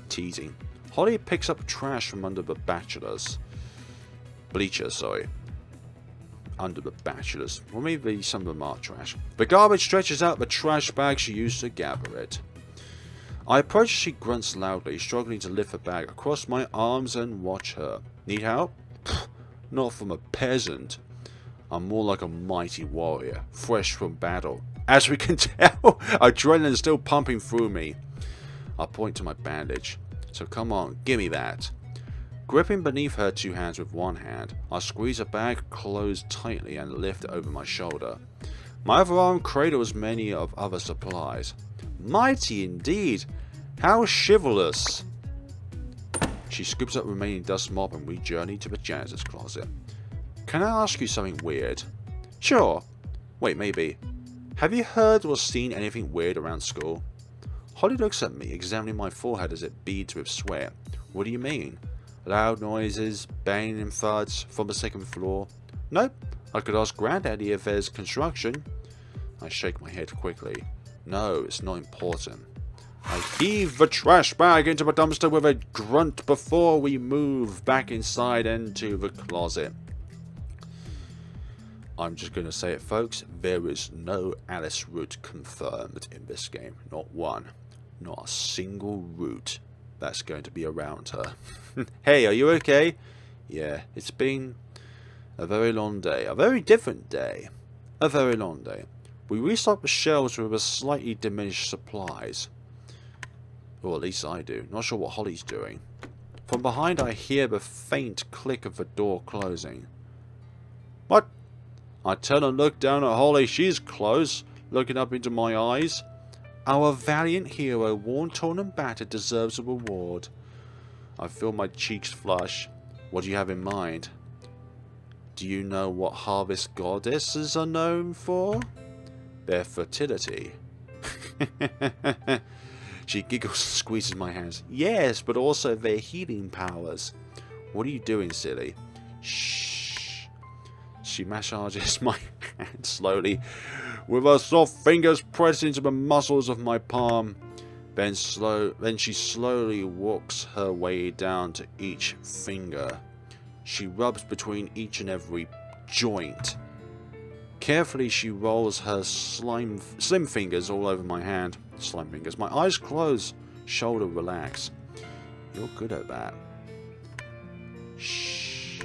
Teasing. Holly picks up trash from under the bleachers, sorry. Under the bachelors. Or maybe some of them are trash. The garbage stretches out the trash bag she used to gather it. I approach, she grunts loudly, struggling to lift the bag across my arms and watch her. Need help? Not from a peasant. I'm more like a mighty warrior, fresh from battle. As we can tell, adrenaline is still pumping through me. I point to my bandage. So come on, gimme that. Gripping beneath her two hands with one hand, I squeeze the bag closed tightly and lift it over my shoulder. My other arm cradles many of other supplies. Mighty indeed! How chivalrous! She scoops up remaining dust mop and we journey to the janitor's closet. Can I ask you something weird? Sure. Wait, maybe. Have you heard or seen anything weird around school? Holly looks at me, examining my forehead as it beads with sweat. What do you mean? Loud noises, banging and thuds from the second floor? Nope. I could ask Granddaddy if there's construction. I shake my head quickly. No, it's not important. I heave the trash bag into the dumpster with a grunt before we move back inside into the closet. I'm just going to say it, folks. There is no Alice route confirmed in this game. Not one. Not a single route that's going to be around her. Hey, are you okay? Yeah, it's been A very long day. A very different day. A very long day. We restock the shelves with a slightly diminished supplies. Or at least I do. Not sure what Holly's doing. From behind I hear the faint click of the door closing. What? I turn and look down at Holly. She's close, looking up into my eyes. Our valiant hero, worn, torn and battered, deserves a reward. I feel my cheeks flush. What do you have in mind? Do you know what harvest goddesses are known for? Their fertility. She giggles and squeezes my hands. Yes, but also their healing powers. What are you doing, silly? Shh. She massages my hand slowly, with her soft fingers pressed into the muscles of my palm. Then she slowly walks her way down to each finger. She rubs between each and every joint. Carefully, she rolls her slim fingers all over my hand. Slime fingers. My eyes close, shoulder relax. You're good at that. Shh.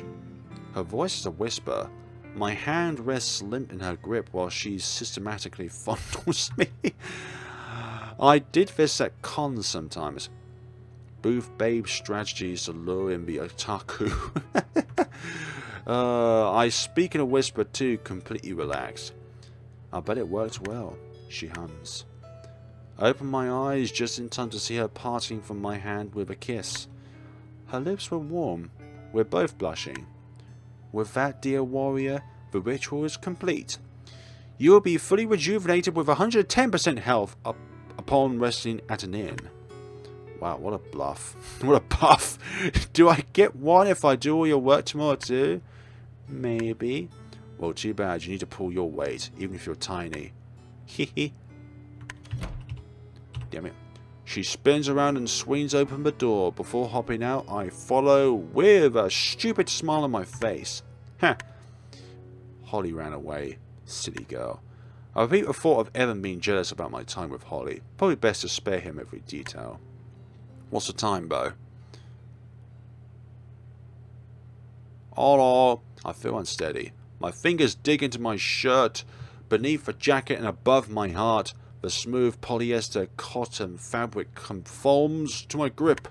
Her voice is a whisper. My hand rests limp in her grip while she systematically fondles me. I did this at cons sometimes. Booth babe strategies to lure in the otaku. I speak in a whisper too, completely relaxed. I bet it worked well, she hums. I open my eyes just in time to see her parting from my hand with a kiss. Her lips were warm. We're both blushing. With that, dear warrior, the ritual is complete. You will be fully rejuvenated with 110% health upon resting at an inn. Wow, what a bluff. What a puff. Do I get one if I do all your work tomorrow too? Maybe. Well, too bad. You need to pull your weight, even if you're tiny. Hehe. Damn it. She spins around and swings open the door. Before hopping out, I follow with a stupid smile on my face. Heh. Holly ran away. Silly girl. I repeat the thought of Evan being jealous about my time with Holly. Probably best to spare him every detail. What's the time, Bo? Oh, I feel unsteady. My fingers dig into my shirt, beneath the jacket and above my heart. The smooth polyester cotton fabric conforms to my grip.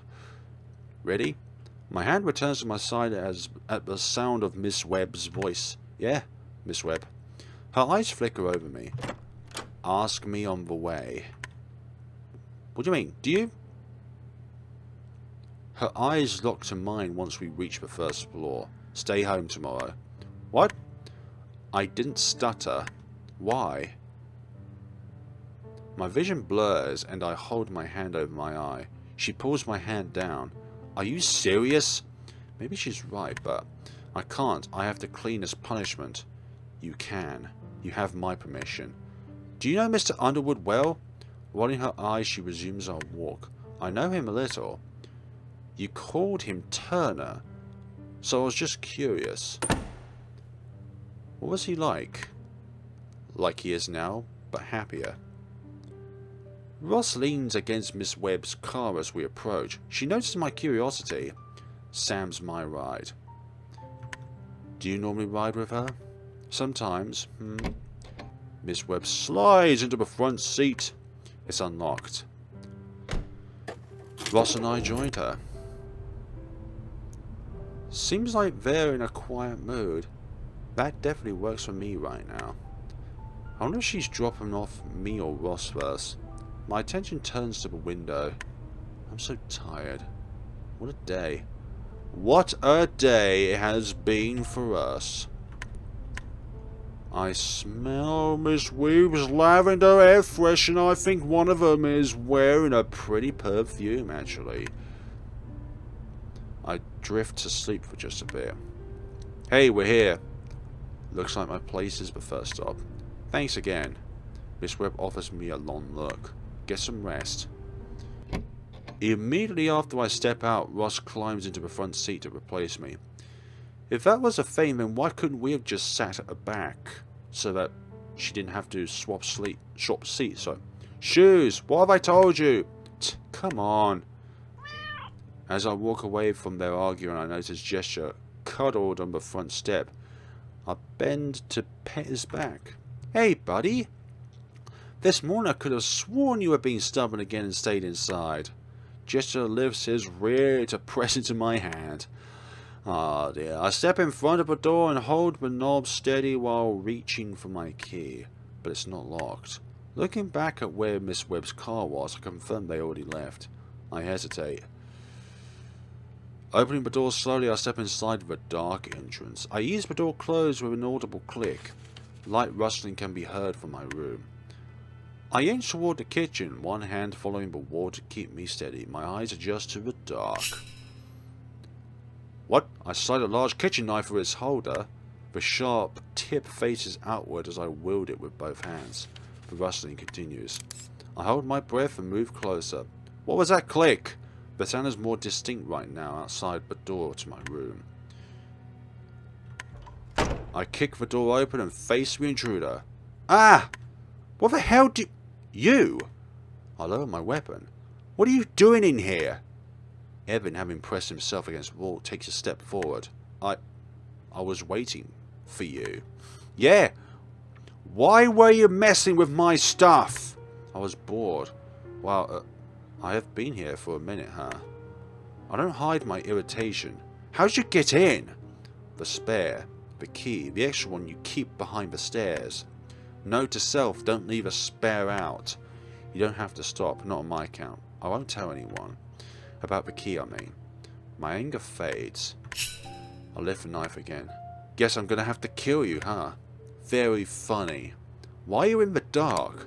Ready? My hand returns to my side at the sound of Miss Webb's voice. Yeah, Miss Webb. Her eyes flicker over me. Ask me on the way. What do you mean? Do you? Her eyes lock to mine once we reach the first floor. Stay home tomorrow. What? I didn't stutter. Why? My vision blurs and I hold my hand over my eye. She pulls my hand down. Are you serious? Maybe she's right, but I can't. I have to clean as punishment. You can. You have my permission. Do you know Mr. Underwood well? Rolling her eyes, she resumes our walk. I know him a little. You called him Turner, so I was just curious. What was he like? Like he is now, but happier. Ross leans against Miss Webb's car as we approach. She notices my curiosity. Sam's my ride. Do you normally ride with her? Sometimes. Miss Webb slides into the front seat. It's unlocked. Ross and I joined her. Seems like they're in a quiet mood. That definitely works for me right now. I wonder if she's dropping off me or Ross first. My attention turns to the window. I'm so tired. What a day. What a day it has been for us. I smell Miss Webb's lavender air freshener. I think one of them is wearing a pretty perfume, actually. I drift to sleep for just a bit. Hey, we're here. Looks like my place is the first stop. Thanks again. Miss Webb offers me a long look. Get some rest. Immediately after I step out, Ross climbs into the front seat to replace me. If that was a thing, then why couldn't we have just sat at the back so that she didn't have to swap seats? So, shoes, what have I told you? Come on. As I walk away from their arguing, I notice Gesture cuddled on the front step. I bend to pet his back. Hey, buddy. This morning I could have sworn you were being stubborn again and stayed inside. Gesture lifts his rear to press into my hand. Ah dear. I step in front of the door and hold the knob steady while reaching for my key. But it's not locked. Looking back at where Miss Webb's car was, I confirm they already left. I hesitate. Opening the door slowly, I step inside the dark entrance. I ease the door closed with an audible click. Light rustling can be heard from my room. I inch toward the kitchen, one hand following the wall to keep me steady. My eyes adjust to the dark. What? I slide a large kitchen knife through its holder. The sharp tip faces outward as I wield it with both hands. The rustling continues. I hold my breath and move closer. What was that click? The sound is more distinct right now outside the door to my room. I kick the door open and face the intruder. Ah! What the hell do you? I lower my weapon. What are you doing in here? Evan, having pressed himself against the wall, takes a step forward. I was waiting for you. Yeah. Why were you messing with my stuff? I was bored. Well, I have been here for a minute, huh? I don't hide my irritation. How'd you get in? The spare, the key, the extra one you keep behind the stairs. Note to self, don't leave a spare out. You don't have to stop, not on my account. I won't tell anyone. About the key, I mean. My anger fades. I lift the knife again. Guess I'm gonna have to kill you, huh? Very funny. Why are you in the dark?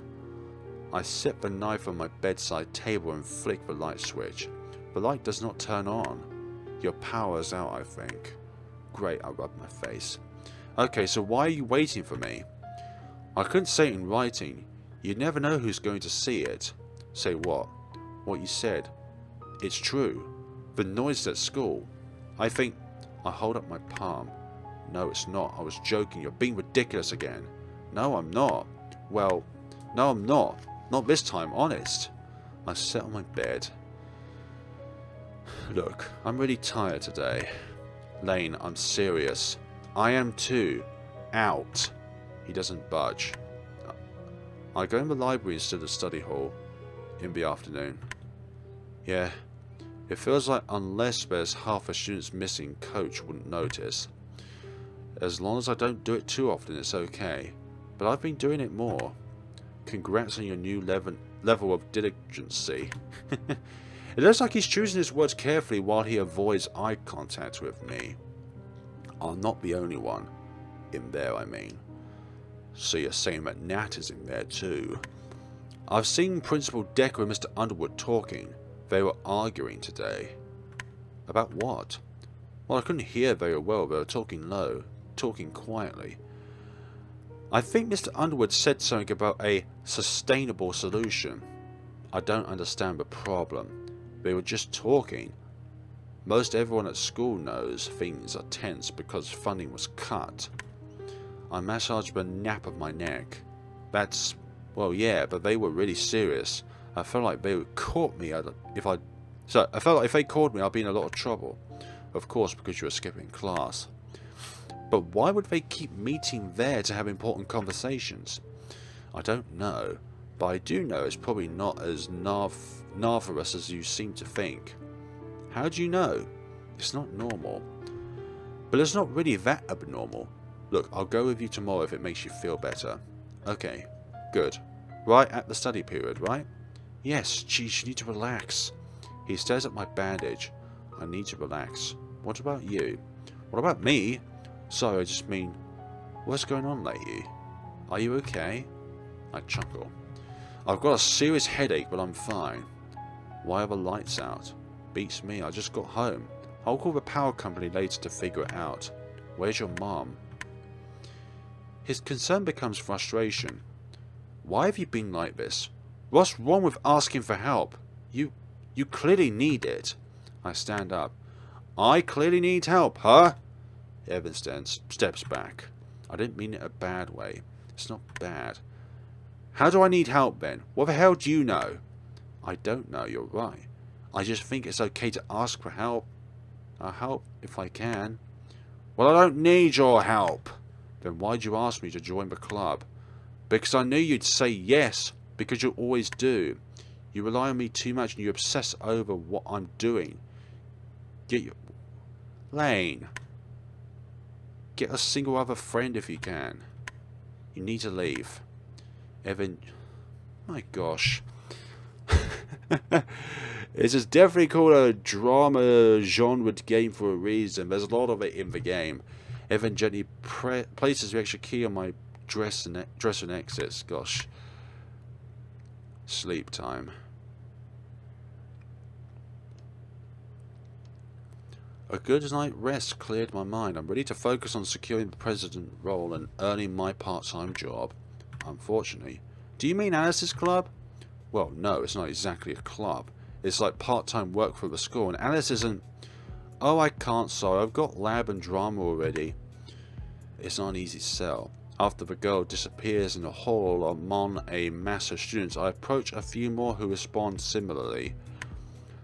I set the knife on my bedside table and flick the light switch. The light does not turn on. Your power's out, I think. Great, I rub my face. Okay, so why are you waiting for me? I couldn't say it in writing. You never know who's going to see it. Say what? What you said. It's true. The noise at school. I think... I hold up my palm. No, it's not. I was joking. You're being ridiculous again. No, I'm not. Well, no, I'm not. Not this time, honest. I sit on my bed. Look, I'm really tired today. Lane, I'm serious. I am too. Out. He doesn't budge. I go in the library instead of the study hall. In the afternoon. Yeah. It feels like unless there's half a students missing, coach wouldn't notice. As long as I don't do it too often, it's okay. But I've been doing it more. Congrats on your new level of diligency. It looks like he's choosing his words carefully while he avoids eye contact with me. I'm not the only one. In there, I mean. So you're saying that Nat is in there too. I've seen Principal Decker and Mr. Underwood talking. They were arguing today. About what? Well, I couldn't hear very well. They were talking low, talking quietly. I think Mr. Underwood said something about a sustainable solution. I don't understand the problem. They were just talking. Most everyone at school knows things are tense because funding was cut. I massaged the nape of my neck. That's... well, yeah, but they were really serious. I felt like they would caught me if they caught me, I'd be in a lot of trouble. Of course, because you were skipping class. But why would they keep meeting there to have important conversations? I don't know, but I do know it's probably not as nervous as you seem to think. How do you know? It's not normal. But it's not really that abnormal. Look, I'll go with you tomorrow if it makes you feel better. Okay, good. Right at the study period, right? Yes, geez, you need to relax. He stares at my bandage. I need to relax. What about you? What about me? Sorry, I just mean, what's going on lately? Are you okay? I chuckle. I've got a serious headache, but I'm fine. Why are the lights out? Beats me, I just got home. I'll call the power company later to figure it out. Where's your mom? His concern becomes frustration. Why have you been like this? What's wrong with asking for help? You clearly need it. I stand up. I clearly need help, huh? Evan steps back. I didn't mean it a bad way. It's not bad. How do I need help then? What the hell do you know? I don't know, you're right. I just think it's okay to ask for help. I'll help if I can. Well, I don't need your help. Then why'd you ask me to join the club? Because I knew you'd say yes, because you always do. You rely on me too much and you obsess over what I'm doing. Get your... Lane. Get a single other friend if you can. You need to leave. Evan... My gosh. This is definitely called a drama genre game for a reason. There's a lot of it in the game. Evan gently places the extra key on my dresser and exits. Gosh. Sleep time. A good night rest cleared my mind. I'm ready to focus on securing the president role and earning my part-time job. Unfortunately. Do you mean Alice's club? Well, no, it's not exactly a club. It's like part-time work for the school, and Alice isn't... Oh, I can't, sorry. I've got lab and drama already. It's not an easy sell. After the girl disappears in the hall among a mass of students, I approach a few more who respond similarly.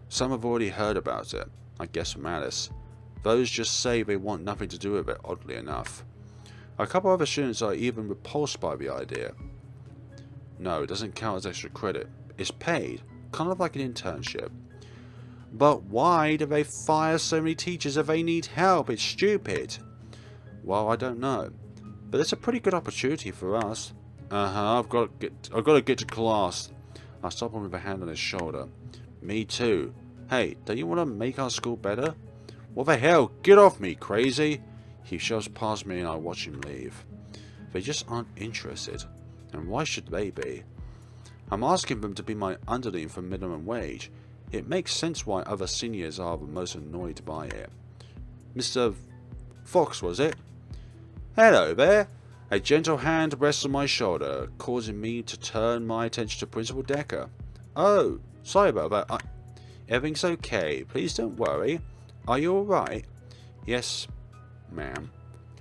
Some have already heard about it, I guess from Alice. Those just say they want nothing to do with it, oddly enough. A couple other students are even repulsed by the idea. No, it doesn't count as extra credit. It's paid, kind of like an internship. But why do they fire so many teachers if they need help? It's stupid. Well, I don't know. But it's a pretty good opportunity for us. I've got to get to class. I stop him with a hand on his shoulder. Me too. Hey, don't you want to make our school better? What the hell? Get off me, crazy! He shoves past me and I watch him leave. They just aren't interested. And why should they be? I'm asking them to be my underling for minimum wage. It makes sense why other seniors are the most annoyed by it. Mr. Fox, was it? Hello there. A gentle hand rests on my shoulder, causing me to turn my attention to Principal Decker. Oh, sorry about that. Everything's okay. Please don't worry. Are you alright? Yes, ma'am.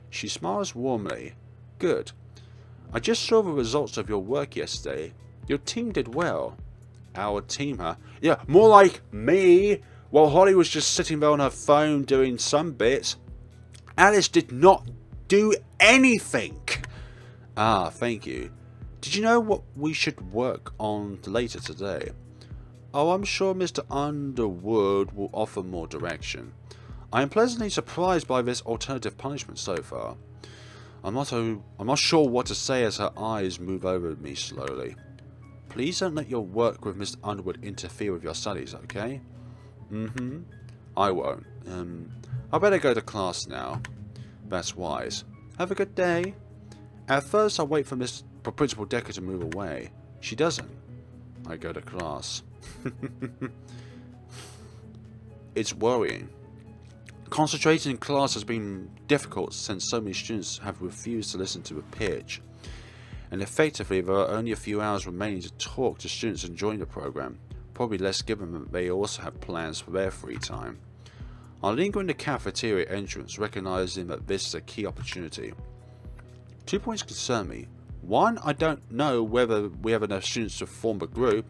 She smiles warmly. Good. I just saw the results of your work yesterday. Your team did well. Our team, huh? Yeah, more like me. While Holly was just sitting there on her phone doing some bits, Alice did not do anything. Ah, thank you. Did you know what we should work on later today? Oh, I'm sure Mr. Underwood will offer more direction. I am pleasantly surprised by this alternative punishment so far. I'm not sure what to say as her eyes move over me slowly. Please don't let your work with Mr. Underwood interfere with your studies, okay? I won't. I better go to class now. That's wise. Have a good day. At first I wait for Principal Decker to move away. She doesn't. I go to class. It's worrying. Concentrating in class has been difficult since so many students have refused to listen to the pitch. And effectively there are only a few hours remaining to talk to students enjoying the program. Probably less given that they also have plans for their free time. I linger in the cafeteria entrance, recognizing that this is a key opportunity. 2 points concern me. One, I don't know whether we have enough students to form a group.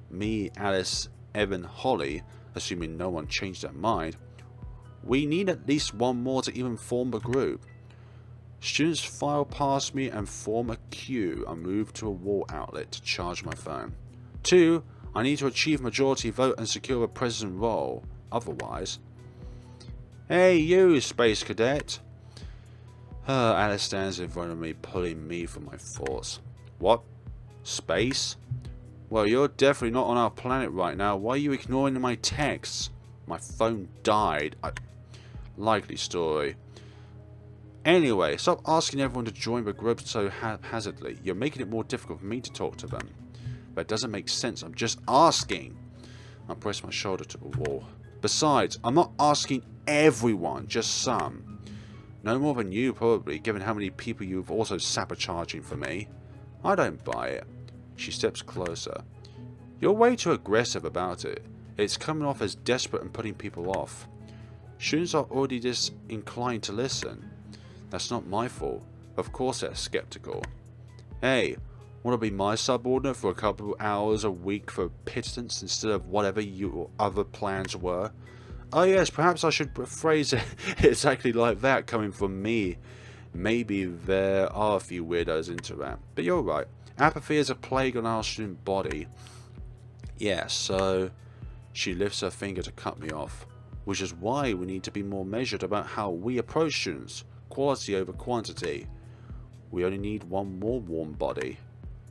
Me, Alice, Evan, Holly, assuming no one changed their mind. We need at least one more to even form a group. Students file past me and form a queue. I move to a wall outlet to charge my phone. 2, I need to achieve majority vote and secure a president role. Otherwise... Hey you, Space Cadet! Alice stands in front of me, pulling me from my thoughts. What? Space? Well, you're definitely not on our planet right now. Why are you ignoring my texts? My phone died. Likely story. Anyway, stop asking everyone to join the group so haphazardly. You're making it more difficult for me to talk to them. That doesn't make sense. I'm just asking. I press my shoulder to the wall. Besides, I'm not asking everyone, just some. No more than you, probably, given how many people you've also sabotaging for me. I don't buy it. She steps closer. You're way too aggressive about it. It's coming off as desperate and putting people off. Students are already disinclined to listen. That's not my fault. Of course they're skeptical. Hey, want to be my subordinate for a couple of hours a week for pittance instead of whatever your other plans were? Oh yes, perhaps I should phrase it exactly like that coming from me. Maybe there are a few weirdos into that, but you're right. Apathy is a plague on our student body. Yeah, so she lifts her finger to cut me off, which is why we need to be more measured about how we approach students. Quality over quantity. We only need one more warm body.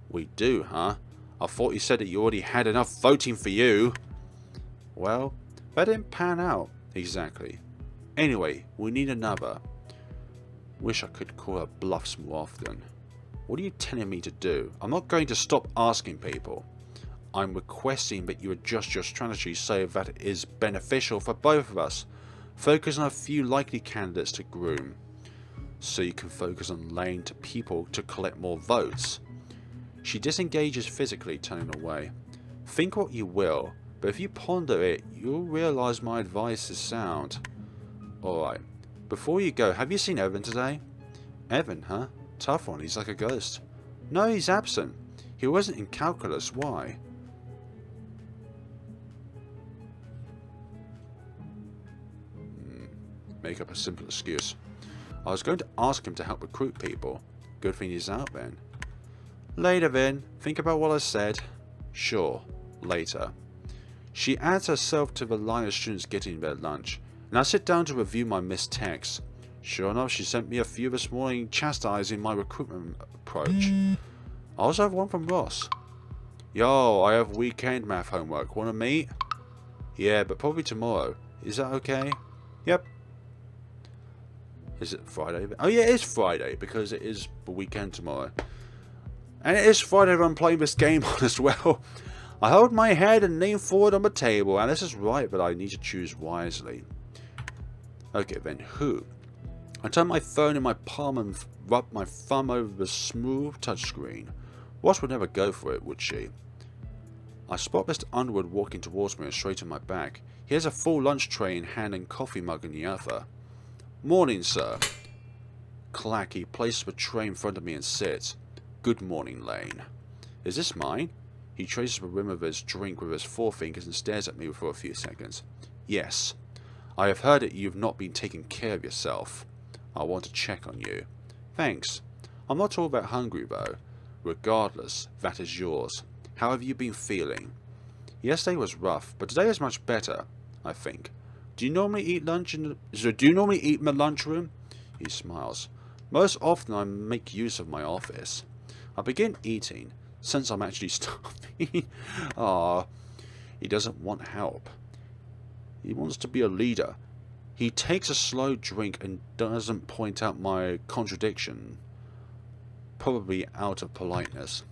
We do, huh? I thought you said that you already had enough voting for you. Well, that didn't pan out exactly. Anyway, we need another. Wish I could call her bluffs more often. What are you telling me to do? I'm not going to stop asking people. I'm requesting that you adjust your strategy so that it is beneficial for both of us. Focus on a few likely candidates to groom, so you can focus on laying to people to collect more votes. She disengages physically, turning away. Think what you will, but if you ponder it, you'll realise my advice is sound. Alright, before you go, have you seen Evan today? Evan, huh? Tough one, he's like a ghost. No, he's absent. He wasn't in calculus, why? Make up a simple excuse. I was going to ask him to help recruit people. Good thing he's out then. Later then, think about what I said. Sure, later. She adds herself to the line of students getting their lunch, and I sit down to review my missed texts. Sure enough, she sent me a few this morning chastising my recruitment approach. I also have one from Ross. Yo, I have weekend math homework. Wanna meet? Yeah, but probably tomorrow. Is that okay? Yep. Is it Friday? Oh yeah, it is Friday because it is the weekend tomorrow. And it is Friday that I'm playing this game on as well. I hold my head and lean forward on the table, and this is right, but I need to choose wisely. Okay, then who? I turn my phone in my palm and rub my thumb over the smooth touchscreen. Ross would never go for it, would she? I spot Mr. Underwood walking towards me and straighten my back. He has a full lunch tray in hand and coffee mug in the other. Morning, sir. Clack, he places the tray in front of me and sits. Good morning, Lane. Is this mine? He traces the rim of his drink with his forefingers and stares at me for a few seconds. Yes. I have heard that you've not been taking care of yourself. I want to check on you. Thanks. I'm not all that hungry, though. Regardless, that is yours. How have you been feeling? Yesterday was rough, but today is much better, I think. Do you normally eat in the lunchroom? He smiles. Most often I make use of my office. I begin eating, since I'm actually starving. Ah, he doesn't want help. He wants to be a leader. He takes a slow drink and doesn't point out my contradiction. Probably out of politeness.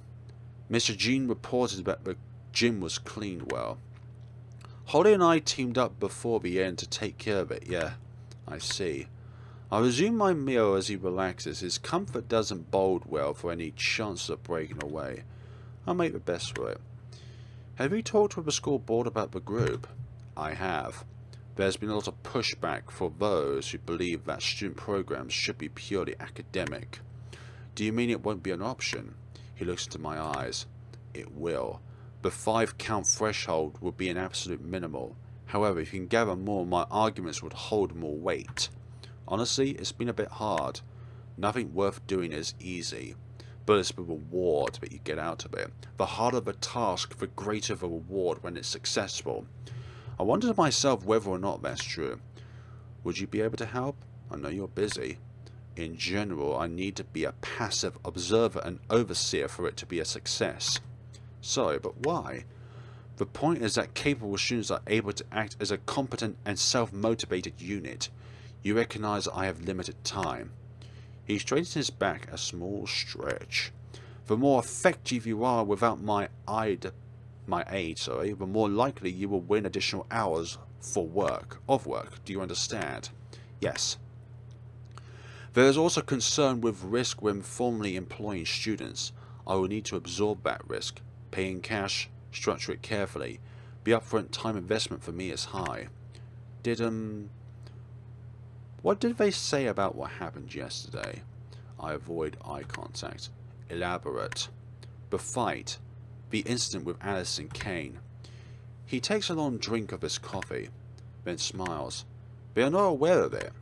Mr. Jean reported that the gym was cleaned well. Holly and I teamed up before the end to take care of it, yeah. I see. I resume my meal as he relaxes. His comfort doesn't bode well for any chances of breaking away. I'll make the best of it. Have you talked with the school board about the group? I have. There's been a lot of pushback for those who believe that student programs should be purely academic. Do you mean it won't be an option? He looks into my eyes. It will. The 5-count threshold would be an absolute minimal. However, if you can gather more, my arguments would hold more weight. Honestly, it's been a bit hard. Nothing worth doing is easy, but it's the reward that you get out of it. The harder the task, the greater the reward when it's successful. I wonder to myself whether or not that's true. Would you be able to help? I know you're busy. In general, I need to be a passive observer and overseer for it to be a success. Sorry, but why? The point is that capable students are able to act as a competent and self-motivated unit. You recognize I have limited time. He straightens his back a small stretch. The more effective you are without my aid, the more likely you will win additional hours of work. Do you understand? Yes. There is also concern with risk when formally employing students. I will need to absorb that risk. Pay in cash, structure it carefully. The upfront time investment for me is high. What did they say about what happened yesterday? I avoid eye contact. Elaborate. The fight. The incident with Alice and Kane. He takes a long drink of his coffee, then smiles. They are not aware of it.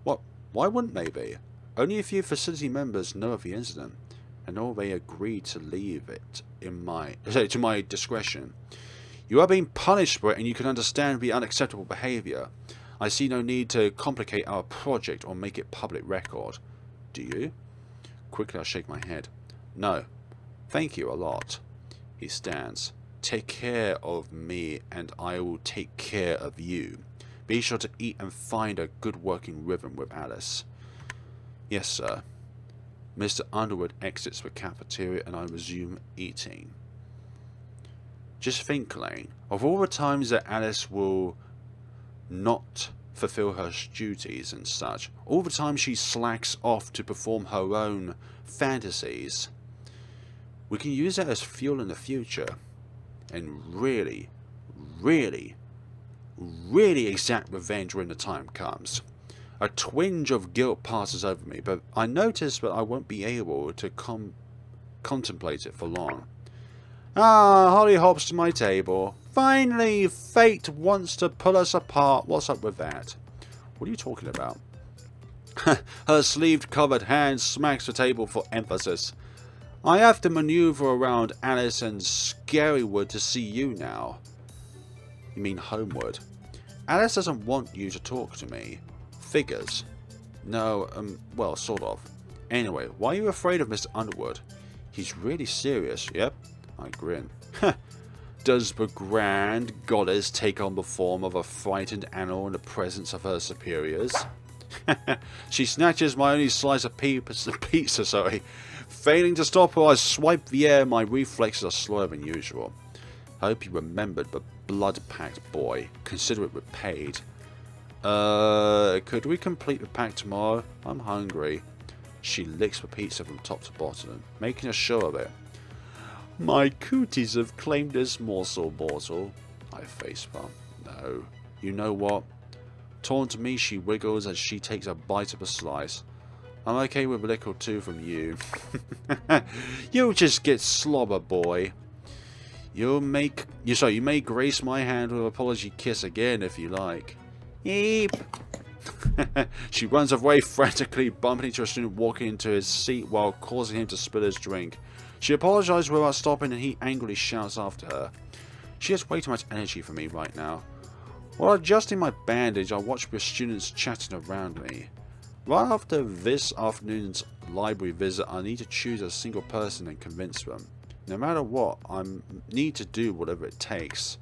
What? Why wouldn't they be? Only a few facility members know of the incident, and all they agreed to leave it to my discretion. You are being punished for it, and you can understand the unacceptable behaviour. I see no need to complicate our project or make it public record. Do you? Quickly I shake my head. No. Thank you a lot. He stands. Take care of me, and I will take care of you. Be sure to eat and find a good working rhythm with Alice. Yes, sir. Mr. Underwood exits the cafeteria, and I resume eating. Just think, Lane, of all the times that Alice will not fulfill her duties and such, all the time she slacks off to perform her own fantasies. We can use that as fuel in the future, and really, really, really exact revenge when the time comes. A twinge of guilt passes over me, but I notice that I won't be able to contemplate it for long. Ah, Holly hops to my table. Finally, fate wants to pull us apart. What's up with that? What are you talking about? Her sleeve-covered hand smacks the table for emphasis. I have to maneuver around Alice and Scarywood to see you now. You mean Homewood? Alice doesn't want you to talk to me. Figures. No, well, sort of. Anyway, why are you afraid of Mr. Underwood? He's really serious. Yep. I grin. Does the grand goddess take on the form of a frightened animal in the presence of her superiors? She snatches my only slice of pizza, Failing to stop her, I swipe the air. My reflexes are slower than usual. I hope you remembered the blood-packed boy. Consider it repaid. Could we complete the pack tomorrow? I'm hungry. She licks the pizza from top to bottom, making a show of it. My cooties have claimed this morsel, Bortle. I facepalm. No. You know what? Torn to me, she wiggles as she takes a bite of a slice. I'm okay with a lick or two from you. You'll just get slobber, boy. You may grace my hand with an apology kiss again if you like. Eep. She runs away frantically, bumping into a student walking into his seat while causing him to spill his drink. She apologizes without stopping, and he angrily shouts after her. She has way too much energy for me right now. While adjusting my bandage, I watch the students chatting around me. Right after this afternoon's library visit, I need to choose a single person and convince them. No matter what, I need to do whatever it takes.